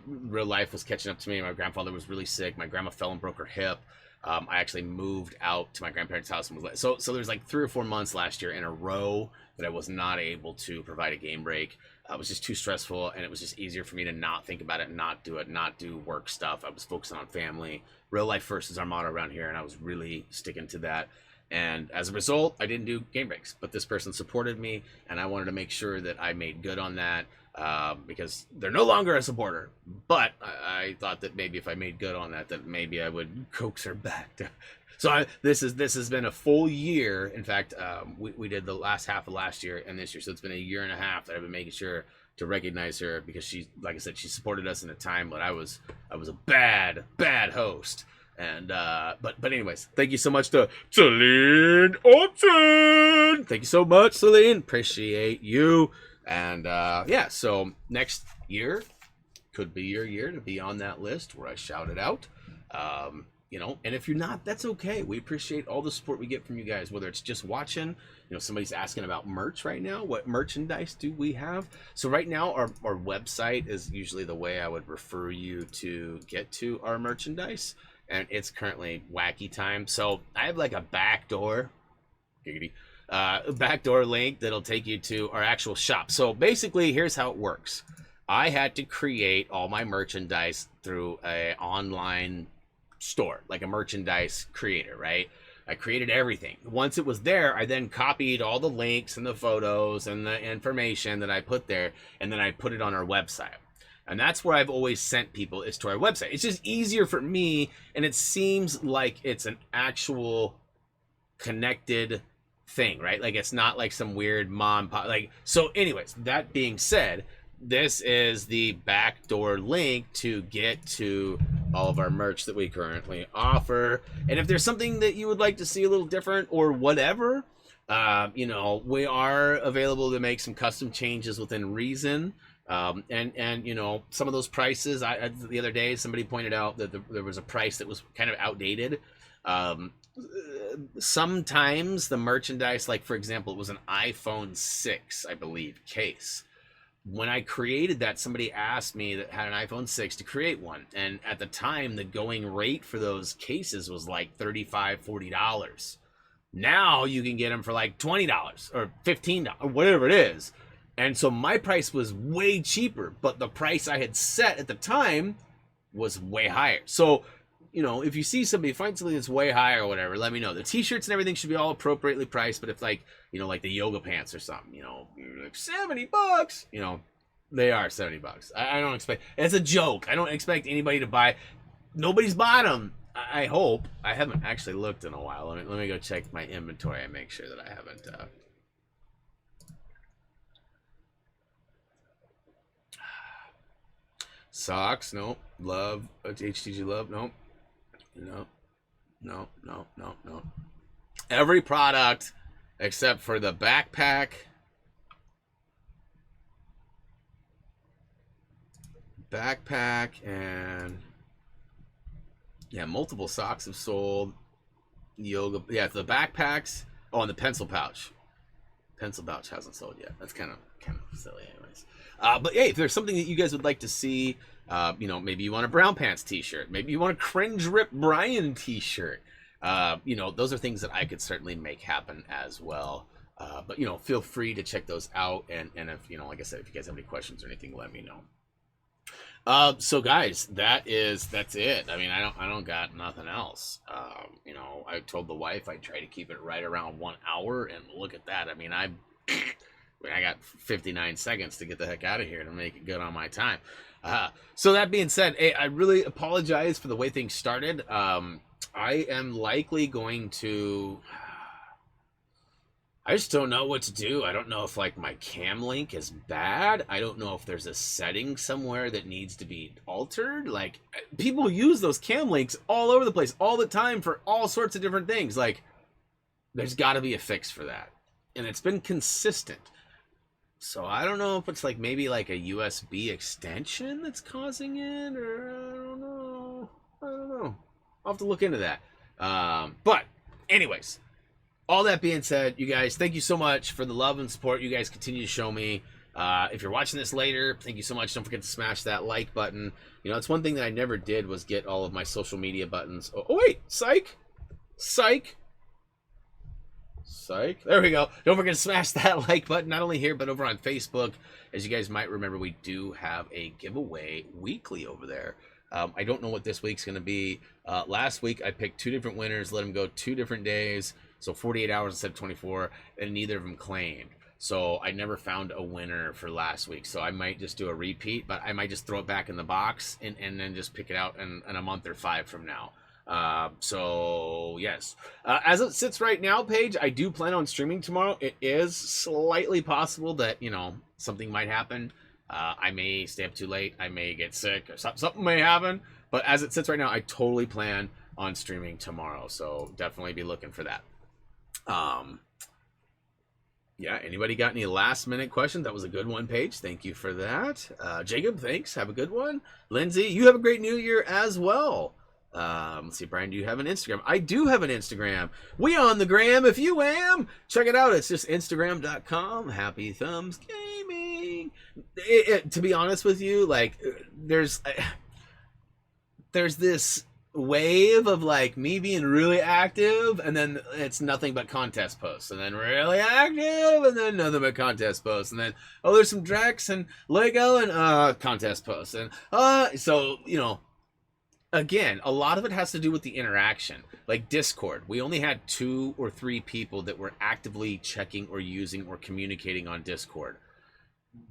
Real life was catching up to me. My grandfather was really sick. My grandma fell and broke her hip. I actually moved out to my grandparents' house and was so there's like 3 or 4 months last year in a row that I was not able to provide a game break. It was just too stressful, and it was just easier for me to not think about it, not do it, not do work stuff. I was focusing on family. Real life first is our motto around here, and I was really sticking to that. And as a result, I didn't do game breaks, but this person supported me, and I wanted to make sure that I made good on that, because they're no longer a supporter. But I thought that maybe if I made good on that, that maybe I would coax her back to. So this has been a full year. In fact, we did the last half of last year and this year, so it's been a year and a half that I've been making sure to recognize her, because she, like I said, she supported us in a time when I was a bad host. And but anyways, thank you so much to Celine Upton. Thank you so much, Celine. Appreciate you. And yeah, so next year could be your year to be on that list where I shout it out. You know, and if you're not, that's okay. We appreciate all the support we get from you guys, whether it's just watching. You know, somebody's asking about merch right now. What merchandise do we have? So right now, our website is usually the way I would refer you to get to our merchandise. And it's currently wacky time. So I have like a backdoor link that'll take you to our actual shop. So basically, here's how it works. I had to create all my merchandise through a online store, like a merchandise creator, right? I created everything. Once it was there, I then copied all the links and the photos and the information that I put there, and then I put it on our website. And that's where I've always sent people, is to our website. It's just easier for me, and it seems like it's an actual connected thing, right? Like it's not like some weird mom pop. Like, so anyways, that being said, this is the backdoor link to get to all of our merch that we currently offer. And if there's something that you would like to see a little different or whatever, you know, we are available to make some custom changes within reason. And you know, some of those prices, the other day somebody pointed out that there was a price that was kind of outdated. Sometimes the merchandise, like for example, it was an iPhone 6, I believe, case. When I created that, somebody asked me that had an iPhone 6 to create one, and at the time the going rate for those cases was like $35-40. Now you can get them for like $20 or $15 or whatever it is. And so my price was way cheaper, but the price I had set at the time was way higher. So, you know, if you see somebody find something that's way higher or whatever, let me know. The t-shirts and everything should be all appropriately priced, but if like, you know, like the yoga pants or something, you know, like $70, you know, they are $70. I don't expect, it's a joke. I don't expect anybody to buy. Nobody's bought them. I hope. I haven't actually looked in a while. Let me go check my inventory and make sure that I haven't socks, nope. Love, HTG love, nope. No. Every product except for the backpack. And yeah, multiple socks have sold. Yoga, yeah, the backpacks. Oh, and the pencil pouch. Pencil pouch hasn't sold yet. That's kind of silly, anyways. But hey, if there's something that you guys would like to see, you know, maybe you want a Brown Pants t-shirt, maybe you want a Cringe Rip Brian t-shirt, you know, those are things that I could certainly make happen as well. But you know, feel free to check those out, and if, you know, like I said, if you guys have any questions or anything, let me know. So guys, that's it. I mean, I don't got nothing else. You know, I told the wife I'd try to keep it right around 1 hour, and look at that. I mean, I got 59 seconds to get the heck out of here to make it good on my time. So that being said, hey, I really apologize for the way things started. I am likely going to, I just don't know what to do. I don't know if like my cam link is bad. I don't know if there's a setting somewhere that needs to be altered. Like, people use those cam links all over the place all the time for all sorts of different things. Like, there's got to be a fix for that. And it's been consistent. So I don't know if it's like maybe like a USB extension that's causing it, or I don't know. I'll have to look into that. But anyways, all that being said, you guys, thank you so much for the love and support you guys continue to show me. If you're watching this later, thank you so much. Don't forget to smash that like button. You know, it's one thing that I never did was get all of my social media buttons. Oh wait, psych. There we go. Don't forget to smash that like button, not only here, but over on Facebook. As you guys might remember, we do have a giveaway weekly over there. I don't know what this week's going to be. Last week, I picked 2 different winners, let them go 2 different days. So 48 hours instead of 24, and neither of them claimed. So I never found a winner for last week. So I might just do a repeat, but I might just throw it back in the box and then just pick it out in a month or 5 from now. So yes, as it sits right now, Paige, I do plan on streaming tomorrow. It is slightly possible that, you know, something might happen. I may stay up too late. I may get sick or something may happen. But as it sits right now, I totally plan on streaming tomorrow. So definitely be looking for that. Yeah, anybody got any last minute questions? That was a good one, Paige. Thank you for that. Jacob, thanks. Have a good one. Lindsay, you have a great new year as well. Let's see, Brian, do you have an Instagram? I do have an Instagram. We on the gram if you am. Check it out. It's just instagram.com. Happy Thumbs Gaming. To be honest with you, like, there's this wave of like me being really active, and then it's nothing but contest posts, and then really active, and then nothing but contest posts, and then oh, there's some Drex and Lego and contest posts, and so, you know, again, a lot of it has to do with the interaction. Like Discord, we only had 2 or 3 people that were actively checking or using or communicating on Discord.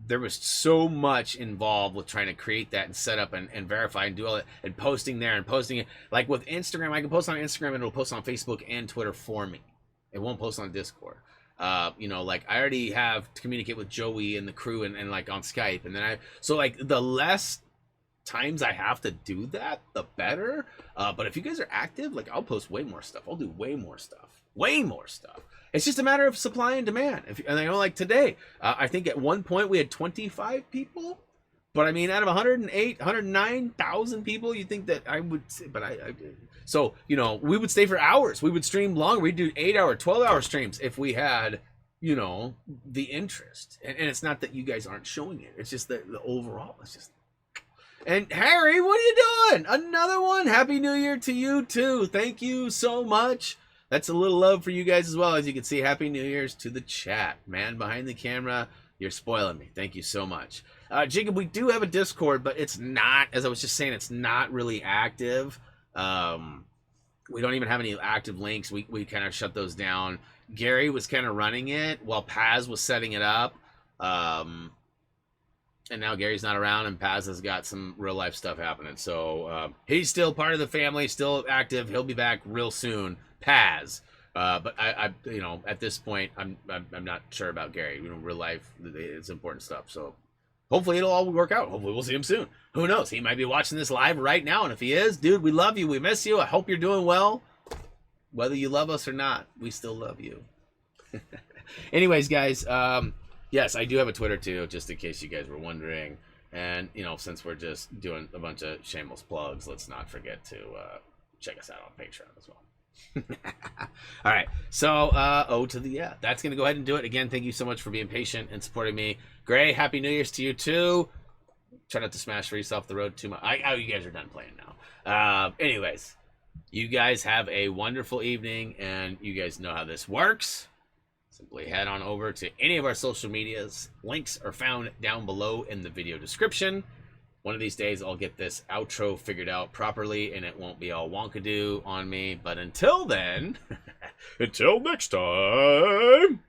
There was so much involved with trying to create that and set up and verify and do all that and posting there and posting it. Like with Instagram, I can post on Instagram and it'll post on Facebook and Twitter for me. It won't post on Discord. You know, like I already have to communicate with Joey and the crew and like on Skype. And then so like the less times I have to do that, the better. But if you guys are active, like I'll post way more stuff. I'll do way more stuff. It's just a matter of supply and demand. And I know, like today, I think at one point we had 25 people. But I mean, out of 109,000 people, you think that I would say, but so, you know, we would stay for hours. We would stream longer. We'd do 8-hour, 12-hour streams if we had, you know, the interest. And it's not that you guys aren't showing it. It's just that the overall, it's just. And Harry, what are you doing? Another one. Happy New Year to you too. Thank you so much. That's a little love for you guys as well. As you can see, Happy New Year's to the chat. Man behind the camera, you're spoiling me. Thank you so much. Jacob, we do have a Discord, but it's not, as I was just saying, it's not really active. We don't even have any active links. We kind of shut those down. Gary was kind of running it while Paz was setting it up. And now Gary's not around, and Paz has got some real life stuff happening. So he's still part of the family, still active. He'll be back real soon. Paz, but I, you know, at this point, I'm not sure about Gary. You know, real life, it's important stuff. So hopefully it'll all work out. Hopefully we'll see him soon. Who knows? He might be watching this live right now, and if he is, dude, we love you. We miss you. I hope you're doing well. Whether you love us or not, we still love you. Anyways, guys, yes, I do have a Twitter too, just in case you guys were wondering. And you know, since we're just doing a bunch of shameless plugs, let's not forget to check us out on Patreon as well. All right, so that's gonna go ahead and do it again. Thank you so much for being patient and supporting me. Gray, Happy New Year's to you too. Try not to smash Reese off the road too much. You guys are done playing now. Anyways, you guys have a wonderful evening, and you guys know how this works. Simply head on over to any of our social medias. Links are found down below in the video description. One of these days, I'll get this outro figured out properly, and it won't be all wonkadoo on me. But until then, until next time.